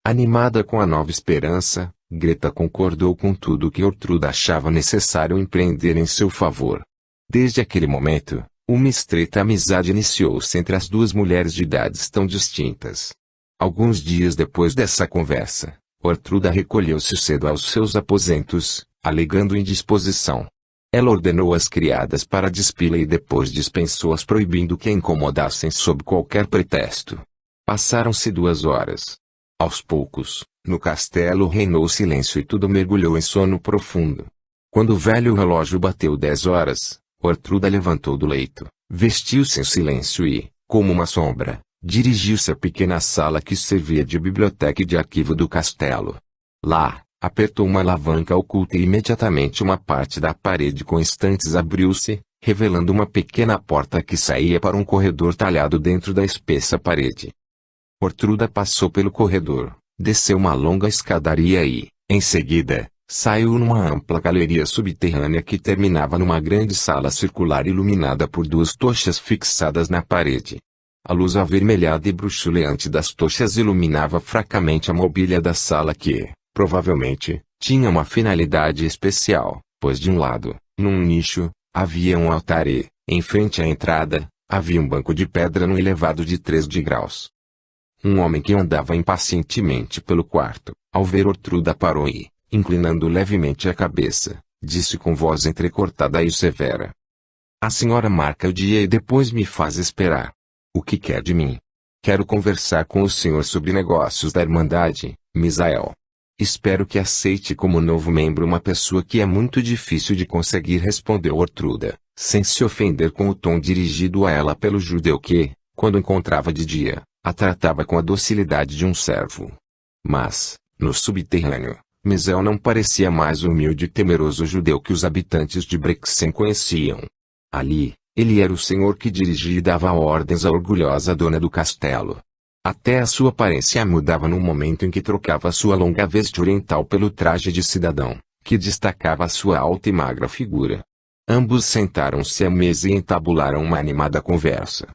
Animada com a nova esperança, Greta concordou com tudo o que Ortruda achava necessário empreender em seu favor. Desde aquele momento, uma estreita amizade iniciou-se entre as duas mulheres de idades tão distintas. Alguns dias depois dessa conversa, Ortruda recolheu-se cedo aos seus aposentos, alegando indisposição. Ela ordenou as criadas para despí-la e depois dispensou-as proibindo que a incomodassem sob qualquer pretexto. Passaram-se 2 horas. Aos poucos, no castelo reinou silêncio e tudo mergulhou em sono profundo. Quando o velho relógio bateu 10 horas, Ortruda levantou do leito, vestiu-se em silêncio e, como uma sombra, dirigiu-se à pequena sala que servia de biblioteca e de arquivo do castelo. Lá, apertou uma alavanca oculta e imediatamente uma parte da parede com estantes abriu-se, revelando uma pequena porta que saía para um corredor talhado dentro da espessa parede. Ortruda passou pelo corredor, desceu uma longa escadaria e, em seguida, saiu numa ampla galeria subterrânea que terminava numa grande sala circular iluminada por 2 tochas fixadas na parede. A luz avermelhada e bruxuleante das tochas iluminava fracamente a mobília da sala que, provavelmente, tinha uma finalidade especial, pois de um lado, num nicho, havia um altar e, em frente à entrada, havia um banco de pedra num elevado de 3 degraus. Um homem que andava impacientemente pelo quarto, ao ver Ortruda parou e, inclinando levemente a cabeça, disse com voz entrecortada e severa: "A senhora marca o dia e depois me faz esperar. O que quer de mim?" "Quero conversar com o senhor sobre negócios da Irmandade, Misael." "Espero que aceite como novo membro uma pessoa que é muito difícil de conseguir", respondeu Ortruda, sem se ofender com o tom dirigido a ela pelo judeu que, quando encontrava de dia, a tratava com a docilidade de um servo. Mas, no subterrâneo, Misael não parecia mais o humilde e temeroso judeu que os habitantes de Brexen conheciam. Ali, ele era o senhor que dirigia e dava ordens à orgulhosa dona do castelo. Até a sua aparência mudava no momento em que trocava sua longa veste oriental pelo traje de cidadão, que destacava sua alta e magra figura. Ambos sentaram-se à mesa e entabularam uma animada conversa.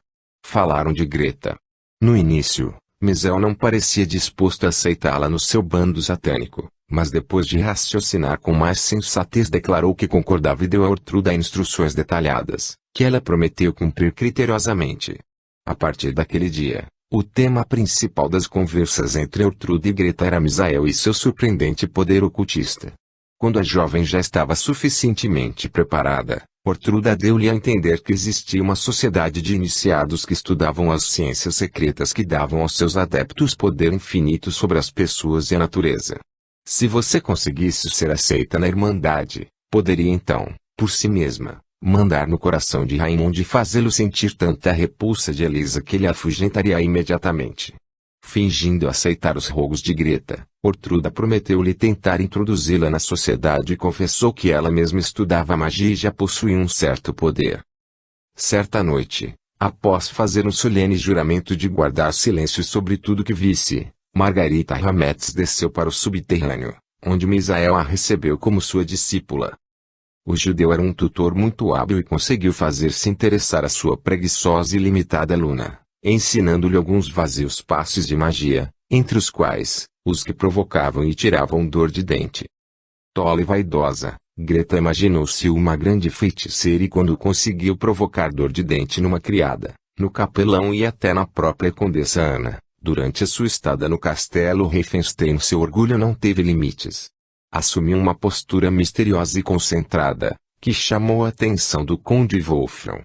Falaram de Greta. No início, Misael não parecia disposto a aceitá-la no seu bando satânico, mas depois de raciocinar com mais sensatez declarou que concordava e deu a Ortruda instruções detalhadas, que ela prometeu cumprir criteriosamente. A partir daquele dia, o tema principal das conversas entre Ortruda e Greta era Misael e seu surpreendente poder ocultista. Quando a jovem já estava suficientemente preparada, Ortruda deu-lhe a entender que existia uma sociedade de iniciados que estudavam as ciências secretas que davam aos seus adeptos poder infinito sobre as pessoas e a natureza. Se você conseguisse ser aceita na Irmandade, poderia então, por si mesma, mandar no coração de Raimund e fazê-lo sentir tanta repulsa de Elisa que ele a afugentaria imediatamente. Fingindo aceitar os rogos de Greta, Ortruda prometeu-lhe tentar introduzi-la na sociedade e confessou que ela mesma estudava magia e já possuía um certo poder. Certa noite, após fazer um solene juramento de guardar silêncio sobre tudo que visse, Margarita Rametz desceu para o subterrâneo, onde Misael a recebeu como sua discípula. O judeu era um tutor muito hábil e conseguiu fazer-se interessar a sua preguiçosa e limitada aluna, ensinando-lhe alguns vazios passos de magia, entre os quais, os que provocavam e tiravam dor de dente. Tola e vaidosa, Greta imaginou-se uma grande feiticeira e quando conseguiu provocar dor de dente numa criada, no capelão e até na própria Condessa Ana, durante a sua estada no castelo Riefenstein, seu orgulho não teve limites. Assumiu uma postura misteriosa e concentrada, que chamou a atenção do conde Wolfram.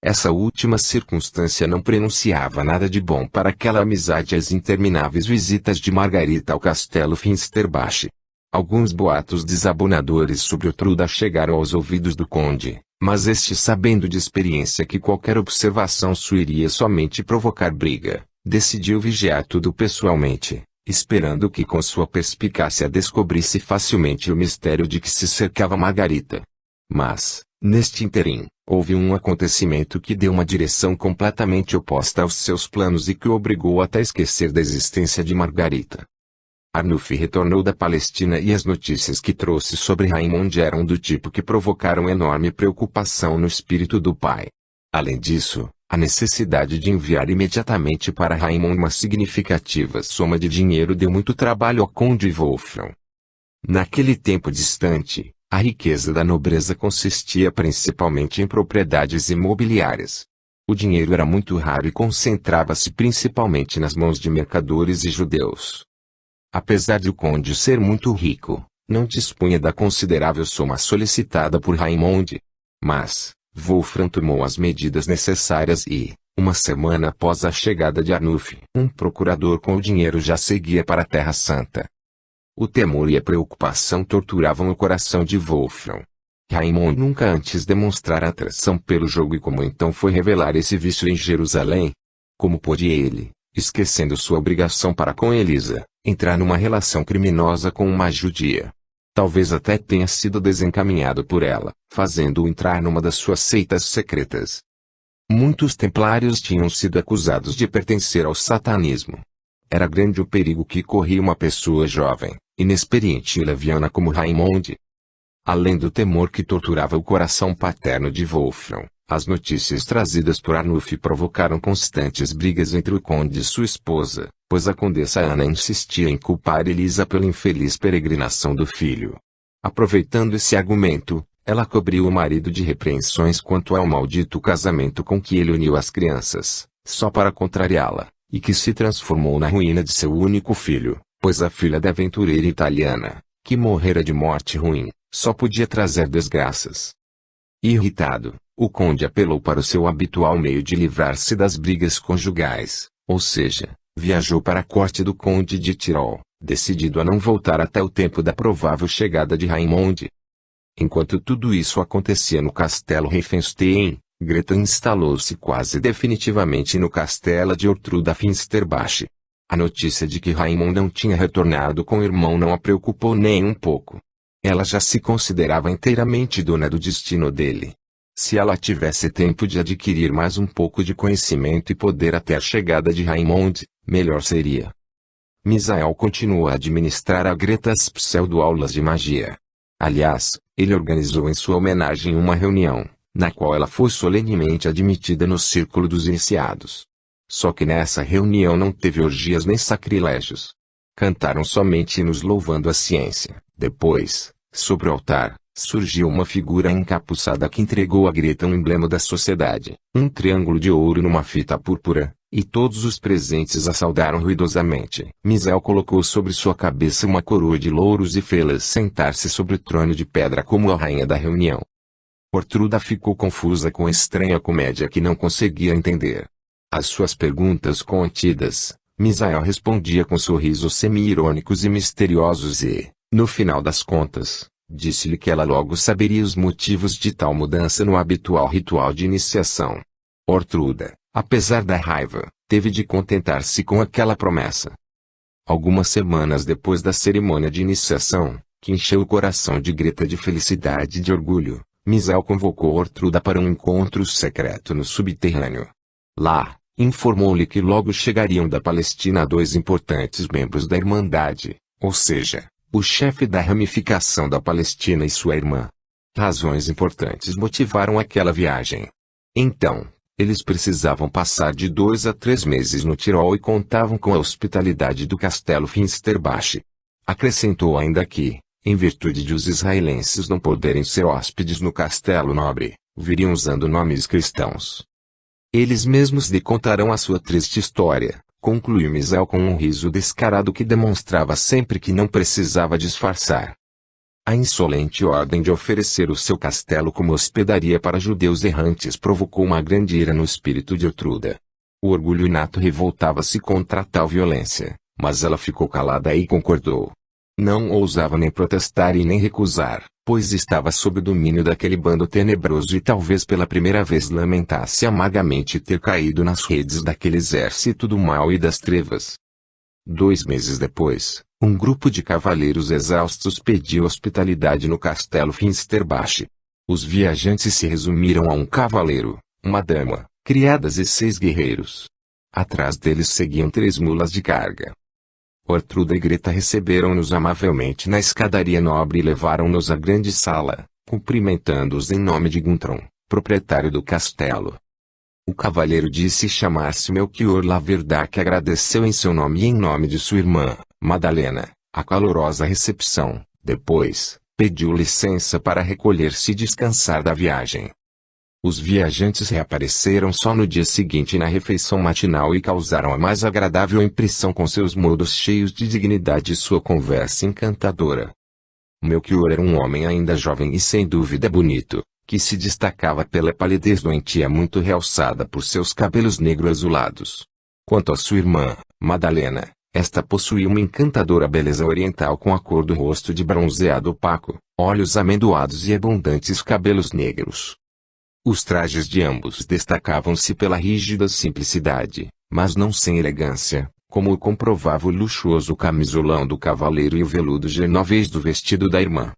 Essa última circunstância não prenunciava nada de bom para aquela amizade e as intermináveis visitas de Margarita ao castelo Finsterbach. Alguns boatos desabonadores sobre Ortruda chegaram aos ouvidos do conde, mas este, sabendo de experiência que qualquer observação sua iria somente provocar briga, decidiu vigiar tudo pessoalmente, esperando que com sua perspicácia descobrisse facilmente o mistério de que se cercava Margarita. Mas, neste ínterim, houve um acontecimento que deu uma direção completamente oposta aos seus planos e que o obrigou até a esquecer da existência de Margarita. Arnulf retornou da Palestina e as notícias que trouxe sobre Raimund eram do tipo que provocaram enorme preocupação no espírito do pai. Além disso, a necessidade de enviar imediatamente para Raymond uma significativa soma de dinheiro deu muito trabalho ao conde Wolfram. Naquele tempo distante, a riqueza da nobreza consistia principalmente em propriedades imobiliárias. O dinheiro era muito raro e concentrava-se principalmente nas mãos de mercadores e judeus. Apesar de o conde ser muito rico, não dispunha da considerável soma solicitada por Raymond. Mas, Wolfram tomou as medidas necessárias e, uma semana após a chegada de Arnulf, um procurador com o dinheiro já seguia para a Terra Santa. O temor e a preocupação torturavam o coração de Wolfram. Raymond nunca antes demonstrara atração pelo jogo e como então foi revelar esse vício em Jerusalém? Como pôde ele, esquecendo sua obrigação para com Elisa, entrar numa relação criminosa com uma judia? Talvez até tenha sido desencaminhado por ela, fazendo-o entrar numa das suas seitas secretas. Muitos templários tinham sido acusados de pertencer ao satanismo. Era grande o perigo que corria uma pessoa jovem, inexperiente e leviana como Raymond. Além do temor que torturava o coração paterno de Wolfram, as notícias trazidas por Arnulf provocaram constantes brigas entre o conde e sua esposa, pois a condessa Ana insistia em culpar Elisa pela infeliz peregrinação do filho. Aproveitando esse argumento, ela cobriu o marido de repreensões quanto ao maldito casamento com que ele uniu as crianças, só para contrariá-la, e que se transformou na ruína de seu único filho, pois a filha da aventureira italiana, que morrera de morte ruim, só podia trazer desgraças. Irritado, o conde apelou para o seu habitual meio de livrar-se das brigas conjugais, ou seja, viajou para a corte do conde de Tirol, decidido a não voltar até o tempo da provável chegada de Raymond. Enquanto tudo isso acontecia no castelo Riefenstein, Greta instalou-se quase definitivamente no castelo de Ortruda Finsterbach. A notícia de que Raymond não tinha retornado com o irmão não a preocupou nem um pouco. Ela já se considerava inteiramente dona do destino dele. Se ela tivesse tempo de adquirir mais um pouco de conhecimento e poder até a chegada de Raymond, melhor seria. Misael continuou a administrar a Greta as pseudo-aulas de magia. Aliás, ele organizou em sua homenagem uma reunião, na qual ela foi solenemente admitida no círculo dos iniciados. Só que nessa reunião não teve orgias nem sacrilégios. Cantaram somente hinos louvando a ciência. Depois, sobre o altar, surgiu uma figura encapuçada que entregou a Greta um emblema da sociedade, um triângulo de ouro numa fita púrpura, e todos os presentes a saudaram ruidosamente. Misael colocou sobre sua cabeça uma coroa de louros e fê-la sentar-se sobre o trono de pedra como a rainha da reunião. Ortruda ficou confusa com a estranha comédia que não conseguia entender. Às suas perguntas contidas, Misael respondia com sorrisos semi-irônicos e misteriosos e, no final das contas, disse-lhe que ela logo saberia os motivos de tal mudança no habitual ritual de iniciação. Ortruda, apesar da raiva, teve de contentar-se com aquela promessa. Algumas semanas depois da cerimônia de iniciação, que encheu o coração de Greta de felicidade e de orgulho, Misael convocou Ortruda para um encontro secreto no subterrâneo. Lá, informou-lhe que logo chegariam da Palestina dois importantes membros da Irmandade, ou seja, o chefe da ramificação da Palestina e sua irmã. Razões importantes motivaram aquela viagem. Então, eles precisavam passar de 2 a 3 meses no Tirol e contavam com a hospitalidade do castelo Finsterbach. Acrescentou ainda que, em virtude de os israelenses não poderem ser hóspedes no castelo nobre, viriam usando nomes cristãos. Eles mesmos lhe contarão a sua triste história, concluiu Misael com um riso descarado que demonstrava sempre que não precisava disfarçar. A insolente ordem de oferecer o seu castelo como hospedaria para judeus errantes provocou uma grande ira no espírito de Ortruda. O orgulho inato revoltava-se contra tal violência, mas ela ficou calada e concordou. Não ousava nem protestar e nem recusar, pois estava sob o domínio daquele bando tenebroso e talvez pela primeira vez lamentasse amargamente ter caído nas redes daquele exército do mal e das trevas. 2 meses depois, um grupo de cavaleiros exaustos pediu hospitalidade no castelo Finsterbach. Os viajantes se resumiram a um cavaleiro, uma dama, criadas e 6 guerreiros. Atrás deles seguiam 3 mulas de carga. Ortruda e Greta receberam-nos amavelmente na escadaria nobre e levaram-nos à grande sala, cumprimentando-os em nome de Guntram, proprietário do castelo. O cavaleiro disse chamar-se Melchior Laverdac e agradeceu em seu nome e em nome de sua irmã, Madalena, a calorosa recepção. Depois, pediu licença para recolher-se e descansar da viagem. Os viajantes reapareceram só no dia seguinte na refeição matinal e causaram a mais agradável impressão com seus modos cheios de dignidade e sua conversa encantadora. Melchior era um homem ainda jovem e sem dúvida bonito, que se destacava pela palidez doentia muito realçada por seus cabelos negro-azulados. Quanto à sua irmã, Madalena, esta possuía uma encantadora beleza oriental com a cor do rosto de bronzeado opaco, olhos amendoados e abundantes cabelos negros. Os trajes de ambos destacavam-se pela rígida simplicidade, mas não sem elegância, como o comprovava o luxuoso camisolão do cavaleiro e o veludo genovês do vestido da irmã.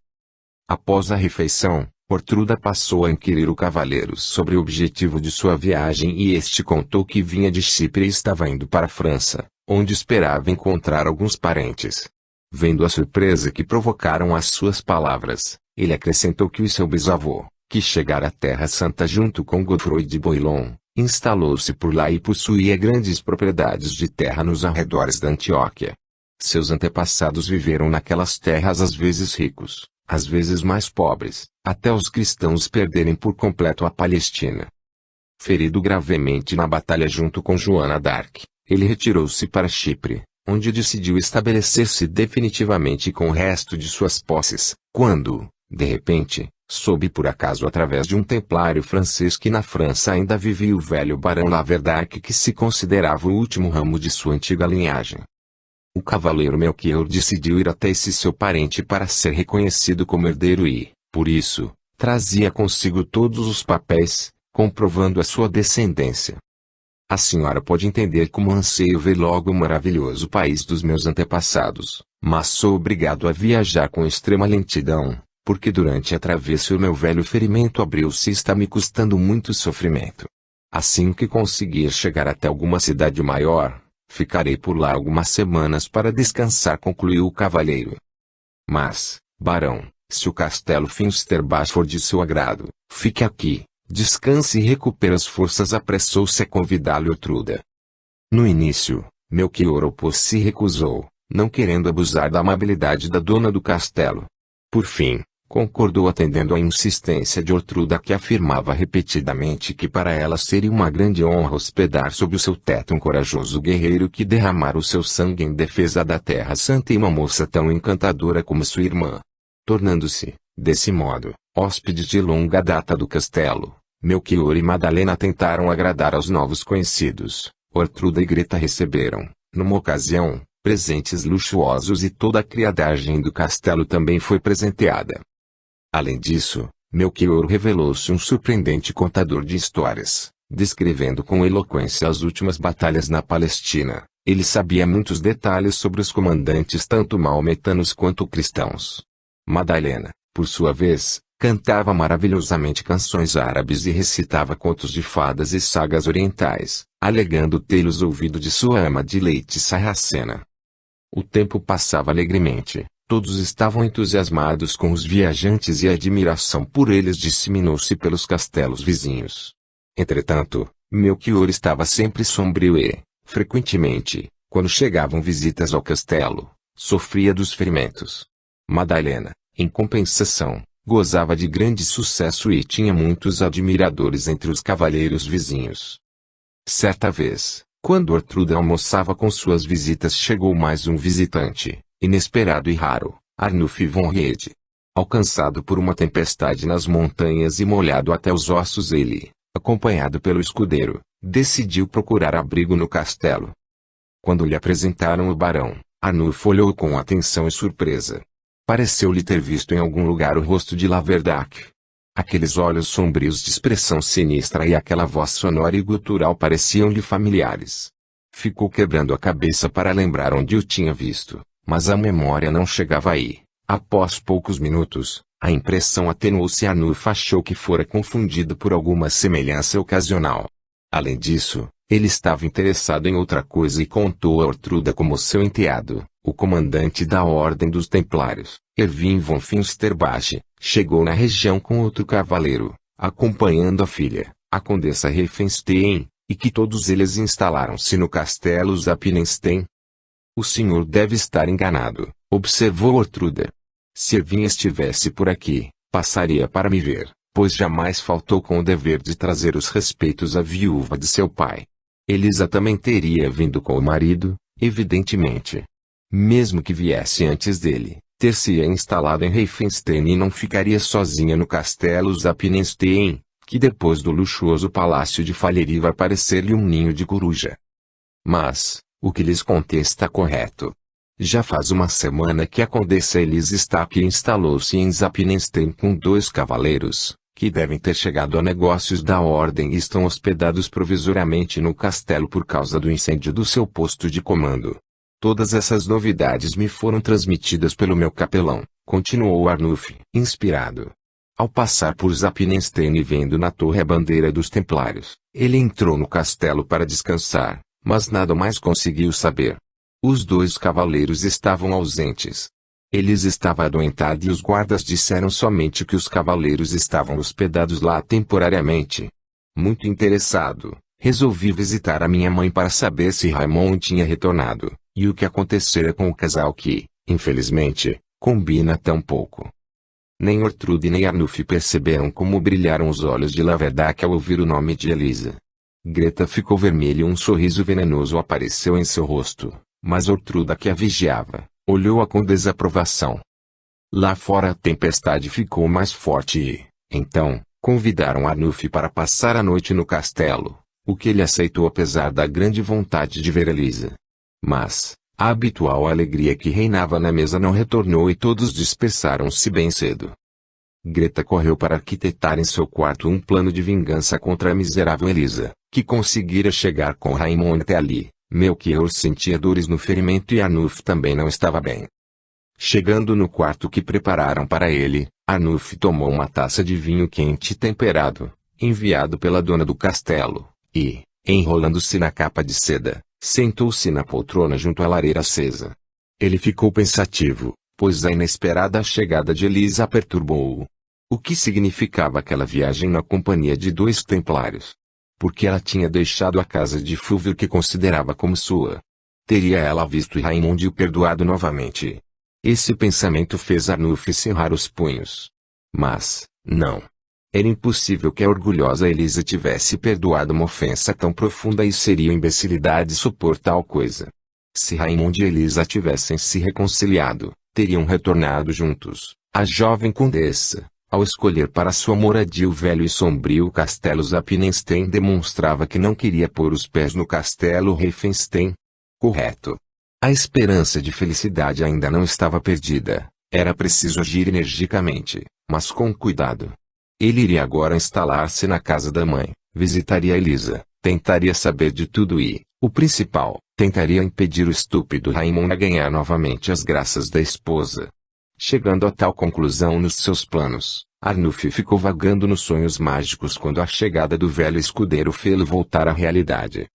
Após a refeição, Ortruda passou a inquirir o cavaleiro sobre o objetivo de sua viagem e este contou que vinha de Chipre e estava indo para a França, onde esperava encontrar alguns parentes. Vendo a surpresa que provocaram as suas palavras, ele acrescentou que o seu bisavô, que chegara à Terra Santa junto com Godefroy de Bouillon, instalou-se por lá e possuía grandes propriedades de terra nos arredores da Antioquia. Seus antepassados viveram naquelas terras às vezes ricos, às vezes mais pobres, até os cristãos perderem por completo a Palestina. Ferido gravemente na batalha junto com Joana d'Arc, ele retirou-se para Chipre, onde decidiu estabelecer-se definitivamente com o resto de suas posses, quando, de repente, soube por acaso através de um templário francês que na França ainda vivia o velho barão Laverdac que se considerava o último ramo de sua antiga linhagem. O cavaleiro Melchior decidiu ir até esse seu parente para ser reconhecido como herdeiro e, por isso, trazia consigo todos os papéis, comprovando a sua descendência. A senhora pode entender como anseio ver logo o maravilhoso país dos meus antepassados, mas sou obrigado a viajar com extrema lentidão, porque durante a travessia o meu velho ferimento abriu-se e está me custando muito sofrimento. Assim que conseguir chegar até alguma cidade maior, ficarei por lá algumas semanas para descansar, concluiu o cavalheiro. Mas, barão, se o castelo Finsterbach for de seu agrado, fique aqui, descanse e recupere as forças, apressou-se a convidá-lo Ortruda. No início, Melchior opôs-se e recusou, não querendo abusar da amabilidade da dona do castelo. Por fim, concordou atendendo à insistência de Ortruda, que afirmava repetidamente que para ela seria uma grande honra hospedar sob o seu teto um corajoso guerreiro que derramara o seu sangue em defesa da Terra Santa e uma moça tão encantadora como sua irmã. Tornando-se, desse modo, hóspede de longa data do castelo, Melchior e Madalena tentaram agradar aos novos conhecidos. Ortruda e Greta receberam, numa ocasião, presentes luxuosos e toda a criadagem do castelo também foi presenteada. Além disso, Melchior revelou-se um surpreendente contador de histórias, descrevendo com eloquência as últimas batalhas na Palestina. Ele sabia muitos detalhes sobre os comandantes tanto maometanos quanto cristãos. Madalena, por sua vez, cantava maravilhosamente canções árabes e recitava contos de fadas e sagas orientais, alegando tê-los ouvido de sua ama de leite Sarracena. O tempo passava alegremente. Todos estavam entusiasmados com os viajantes e a admiração por eles disseminou-se pelos castelos vizinhos. Entretanto, Melchior estava sempre sombrio e, frequentemente, quando chegavam visitas ao castelo, sofria dos ferimentos. Madalena, em compensação, gozava de grande sucesso e tinha muitos admiradores entre os cavalheiros vizinhos. Certa vez, quando Ortruda almoçava com suas visitas, chegou mais um visitante, inesperado e raro, Arnulf von Ried. Alcançado por uma tempestade nas montanhas e molhado até os ossos, ele, acompanhado pelo escudeiro, decidiu procurar abrigo no castelo. Quando lhe apresentaram o barão, Arnulf olhou com atenção e surpresa. Pareceu-lhe ter visto em algum lugar o rosto de Laverdac. Aqueles olhos sombrios de expressão sinistra e aquela voz sonora e gutural pareciam-lhe familiares. Ficou quebrando a cabeça para lembrar onde o tinha visto, mas a memória não chegava aí. Após poucos minutos, a impressão atenuou-se e Arnulf achou que fora confundido por alguma semelhança ocasional. Além disso, ele estava interessado em outra coisa e contou a Ortruda como seu enteado, o comandante da Ordem dos Templários, Erwin von Finsterbach, chegou na região com outro cavaleiro, acompanhando a filha, a condessa Riefenstein, e que todos eles instalaram-se no castelo Zappenstein. O senhor deve estar enganado, observou Ortruda. Se Erwin estivesse por aqui, passaria para me ver, pois jamais faltou com o dever de trazer os respeitos à viúva de seu pai. Elisa também teria vindo com o marido, evidentemente. Mesmo que viesse antes dele, ter-se-ia instalado em Riefenstein e não ficaria sozinha no castelo Zappenstein, que depois do luxuoso palácio de Falerie vai parecer-lhe um ninho de coruja. Mas, o que lhes contei está correto. Já faz uma semana que a condessa Elisa está aqui e instalou-se em Zappenstein com 2 cavaleiros, que devem ter chegado a negócios da ordem e estão hospedados provisoriamente no castelo por causa do incêndio do seu posto de comando. Todas essas novidades me foram transmitidas pelo meu capelão, continuou Arnulf, inspirado. Ao passar por Zappenstein e vendo na torre a bandeira dos Templários, ele entrou no castelo para descansar, mas nada mais conseguiu saber. Os 2 cavaleiros estavam ausentes. Elisa estava adoentada e os guardas disseram somente que os cavaleiros estavam hospedados lá temporariamente. Muito interessado, resolvi visitar a minha mãe para saber se Raymond tinha retornado, e o que acontecera com o casal que, infelizmente, combina tão pouco. Nem Ortrude nem Arnulf perceberam como brilharam os olhos de Laverdac ao ouvir o nome de Elisa. Greta ficou vermelha e um sorriso venenoso apareceu em seu rosto, mas Ortruda, que a vigiava, olhou-a com desaprovação. Lá fora a tempestade ficou mais forte e, então, convidaram Arnulf para passar a noite no castelo, o que ele aceitou apesar da grande vontade de ver Elisa. Mas, a habitual alegria que reinava na mesa não retornou e todos dispersaram-se bem cedo. Greta correu para arquitetar em seu quarto um plano de vingança contra a miserável Elisa, que conseguira chegar com Raymond até ali. Melchior sentia dores no ferimento e Arnulf também não estava bem. Chegando no quarto que prepararam para ele, Arnulf tomou uma taça de vinho quente temperado, enviado pela dona do castelo, e, enrolando-se na capa de seda, sentou-se na poltrona junto à lareira acesa. Ele ficou pensativo, pois a inesperada chegada de Elisa perturbou-o. O que significava aquela viagem na companhia de 2 templários? Porque ela tinha deixado a casa de Fulvio que considerava como sua. Teria ela visto Raymond e o perdoado novamente? Esse pensamento fez Arnulf cerrar os punhos. Mas, não. Era impossível que a orgulhosa Elisa tivesse perdoado uma ofensa tão profunda e seria imbecilidade supor tal coisa. Se Raymond e Elisa tivessem se reconciliado, teriam retornado juntos. A jovem condessa, ao escolher para sua moradia o velho e sombrio castelo Zappenstein, demonstrava que não queria pôr os pés no castelo Riefenstein. Correto. A esperança de felicidade ainda não estava perdida. Era preciso agir energicamente, mas com cuidado. Ele iria agora instalar-se na casa da mãe, visitaria Elisa, tentaria saber de tudo e, o principal, tentaria impedir o estúpido Raymond a ganhar novamente as graças da esposa. Chegando a tal conclusão nos seus planos, Arnulf ficou vagando nos sonhos mágicos quando a chegada do velho escudeiro fê-lo voltar à realidade.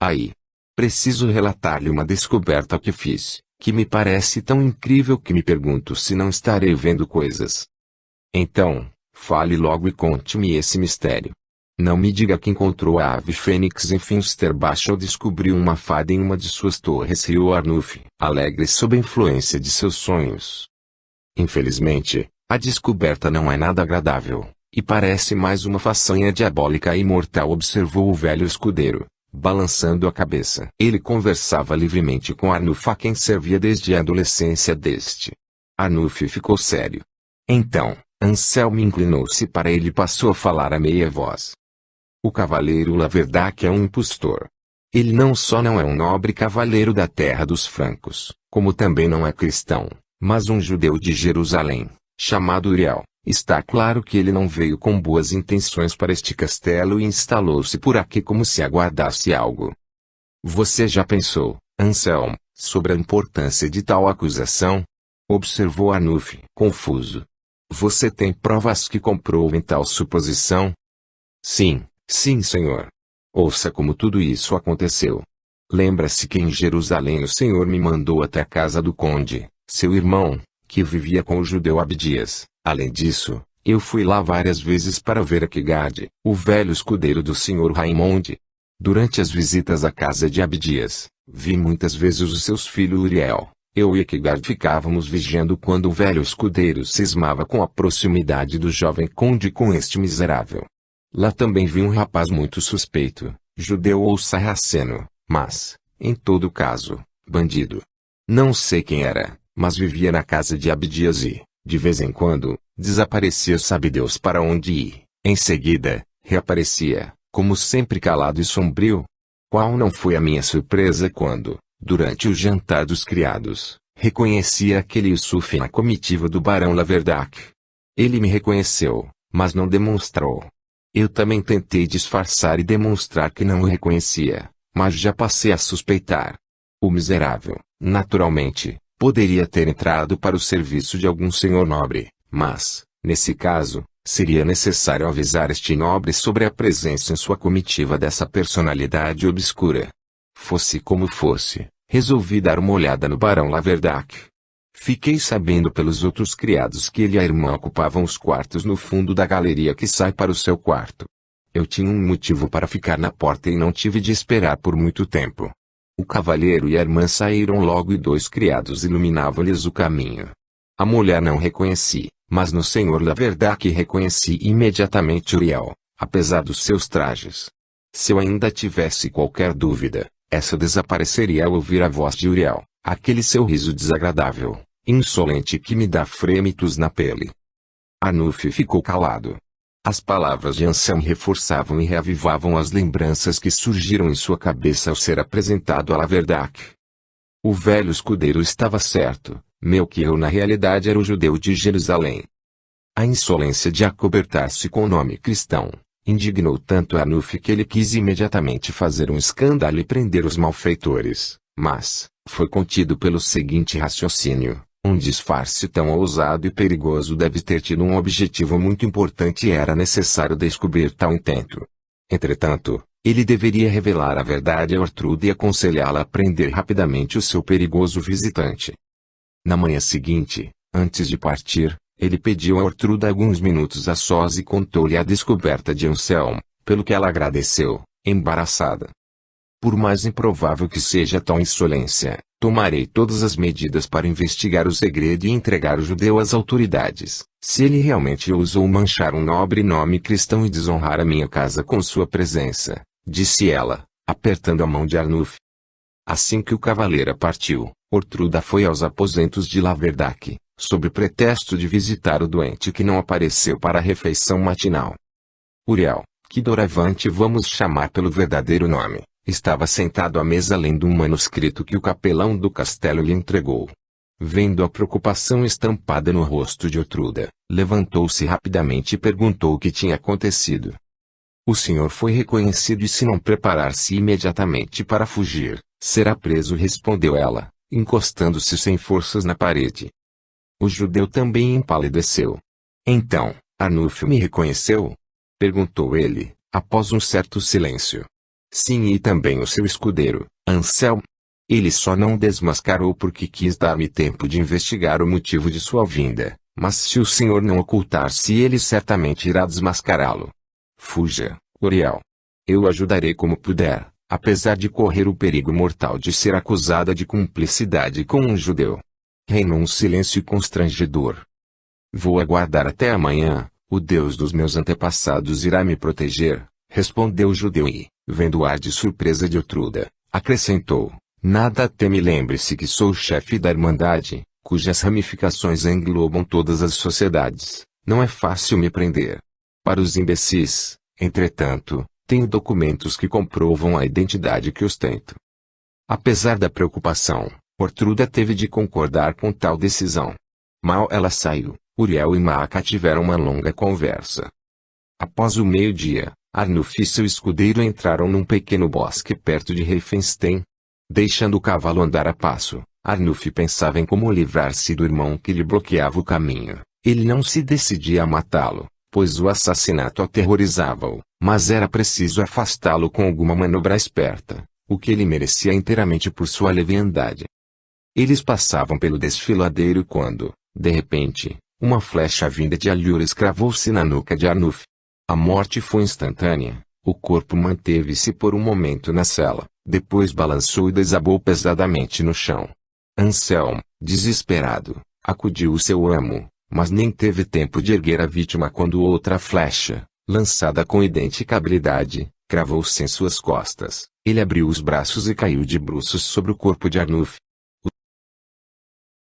Aí. Preciso relatar-lhe uma descoberta que fiz, que me parece tão incrível que me pergunto se não estarei vendo coisas. Então, fale logo e conte-me esse mistério. Não me diga que encontrou a ave fênix em Finsterbach ou descobriu uma fada em uma de suas torres, riu Arnulf, alegre sob a influência de seus sonhos. Infelizmente, a descoberta não é nada agradável, e parece mais uma façanha diabólica e mortal, observou o velho escudeiro, balançando a cabeça. Ele conversava livremente com Arnulf, a quem servia desde a adolescência deste. Arnulf ficou sério. Então, Anselmo inclinou-se para ele e passou a falar a meia voz. O cavaleiro Laverdac é um impostor. Ele não só não é um nobre cavaleiro da terra dos francos, como também não é cristão, mas um judeu de Jerusalém, chamado Uriel. Está claro que ele não veio com boas intenções para este castelo e instalou-se por aqui como se aguardasse algo. Você já pensou, Anselmo, sobre a importância de tal acusação? Observou Arnulf, confuso. Você tem provas que comprovem tal suposição? Sim, senhor. Ouça como tudo isso aconteceu. Lembra-se que em Jerusalém o senhor me mandou até a casa do conde, seu irmão, que vivia com o judeu Abdias. Além disso, Eu fui lá várias vezes para ver Ekigard, o velho escudeiro do Sr. Raymond. Durante as visitas à casa de Abdias, vi muitas vezes o seu filho Uriel. Eu e Ekigard ficávamos vigiando quando o velho escudeiro cismava com a proximidade do jovem conde com este miserável. Lá também vi um rapaz muito suspeito, judeu ou sarraceno, mas, em todo caso, bandido. Não sei quem era, mas vivia na casa de Abdias e, de vez em quando, desaparecia sabe Deus para onde ir. Em seguida, reaparecia, como sempre calado e sombrio. Qual não foi a minha surpresa quando, durante o jantar dos criados, reconheci aquele Yusuf na comitiva do barão Laverdac. Ele me reconheceu, mas não demonstrou. Eu também tentei disfarçar e demonstrar que não o reconhecia, mas já passei a suspeitar. O miserável, naturalmente, poderia ter entrado para o serviço de algum senhor nobre, mas, nesse caso, seria necessário avisar este nobre sobre a presença em sua comitiva dessa personalidade obscura. Fosse como fosse, resolvi dar uma olhada no barão Laverdac. Fiquei sabendo pelos outros criados que ele e a irmã ocupavam os quartos no fundo da galeria que sai para o seu quarto. Eu tinha um motivo para ficar na porta e não tive de esperar por muito tempo. O cavalheiro e a irmã saíram logo e 2 criados iluminavam-lhes o caminho. A mulher não reconheci, mas no senhor Laverdac reconheci imediatamente Uriel, apesar dos seus trajes. Se eu ainda tivesse qualquer dúvida, essa desapareceria ao ouvir a voz de Uriel, aquele seu riso desagradável, insolente que me dá frêmitos na pele. Arnulf ficou calado. As palavras de Anselmo reforçavam e reavivavam as lembranças que surgiram em sua cabeça ao ser apresentado a Laverdac. O velho escudeiro estava certo, Melchior na realidade era o judeu de Jerusalém. A insolência de acobertar-se com o nome cristão indignou tanto Arnulf que ele quis imediatamente fazer um escândalo e prender os malfeitores, mas foi contido pelo seguinte raciocínio: um disfarce tão ousado e perigoso deve ter tido um objetivo muito importante e era necessário descobrir tal intento. Entretanto, ele deveria revelar a verdade a Ortrude e aconselhá-la a prender rapidamente o seu perigoso visitante. Na manhã seguinte, antes de partir, ele pediu a Ortrude alguns minutos a sós e contou-lhe a descoberta de Anselmo, pelo que ela agradeceu, embaraçada. Por mais improvável que seja tal insolência, tomarei todas as medidas para investigar o segredo e entregar o judeu às autoridades, se ele realmente ousou manchar um nobre nome cristão e desonrar a minha casa com sua presença, disse ela, apertando a mão de Arnulf. Assim que o cavaleiro partiu, Ortruda foi aos aposentos de Laverdac, sob pretexto de visitar o doente que não apareceu para a refeição matinal. Uriel, que doravante vamos chamar pelo verdadeiro nome, estava sentado à mesa lendo um manuscrito que o capelão do castelo lhe entregou. Vendo a preocupação estampada no rosto de Ortruda, levantou-se rapidamente e perguntou o que tinha acontecido. O senhor foi reconhecido e se não preparar-se imediatamente para fugir, será preso, respondeu ela, encostando-se sem forças na parede. O judeu também empalideceu. Então, Arnulf me reconheceu? Perguntou ele, após um certo silêncio. Sim, e também o seu escudeiro, Anselmo. Ele só não desmascarou porque quis dar-me tempo de investigar o motivo de sua vinda, mas se o senhor não ocultar-se ele certamente irá desmascará-lo. Fuja, Uriel. Eu o ajudarei como puder, apesar de correr o perigo mortal de ser acusada de cumplicidade com um judeu. Reinou um silêncio constrangedor. Vou aguardar até amanhã, o Deus dos meus antepassados irá me proteger, respondeu o judeu e, vendo o ar de surpresa de Ortruda, acrescentou, nada teme, lembre-se que sou o chefe da Irmandade, cujas ramificações englobam todas as sociedades, não é fácil me prender. Para os imbecis, entretanto, tenho documentos que comprovam a identidade que ostento. Apesar da preocupação, Ortruda teve de concordar com tal decisão. Mal ela saiu, Uriel e Maaca tiveram uma longa conversa. Após o meio-dia, Arnulf e seu escudeiro entraram num pequeno bosque perto de Riefenstein. Deixando o cavalo andar a passo, Arnulf pensava em como livrar-se do irmão que lhe bloqueava o caminho. Ele não se decidia a matá-lo, pois o assassinato aterrorizava-o, mas era preciso afastá-lo com alguma manobra esperta, o que ele merecia inteiramente por sua leviandade. Eles passavam pelo desfiladeiro quando, de repente, Uma flecha vinda de Alhures cravou-se na nuca de Arnulf. A morte foi instantânea. O corpo manteve-se por um momento na cela, depois balançou e desabou pesadamente no chão. Anselmo, desesperado, acudiu o seu amo, mas nem teve tempo de erguer a vítima quando outra flecha, lançada com idêntica habilidade, cravou-se em suas costas. Ele abriu os braços e caiu de bruços sobre o corpo de Arnulf.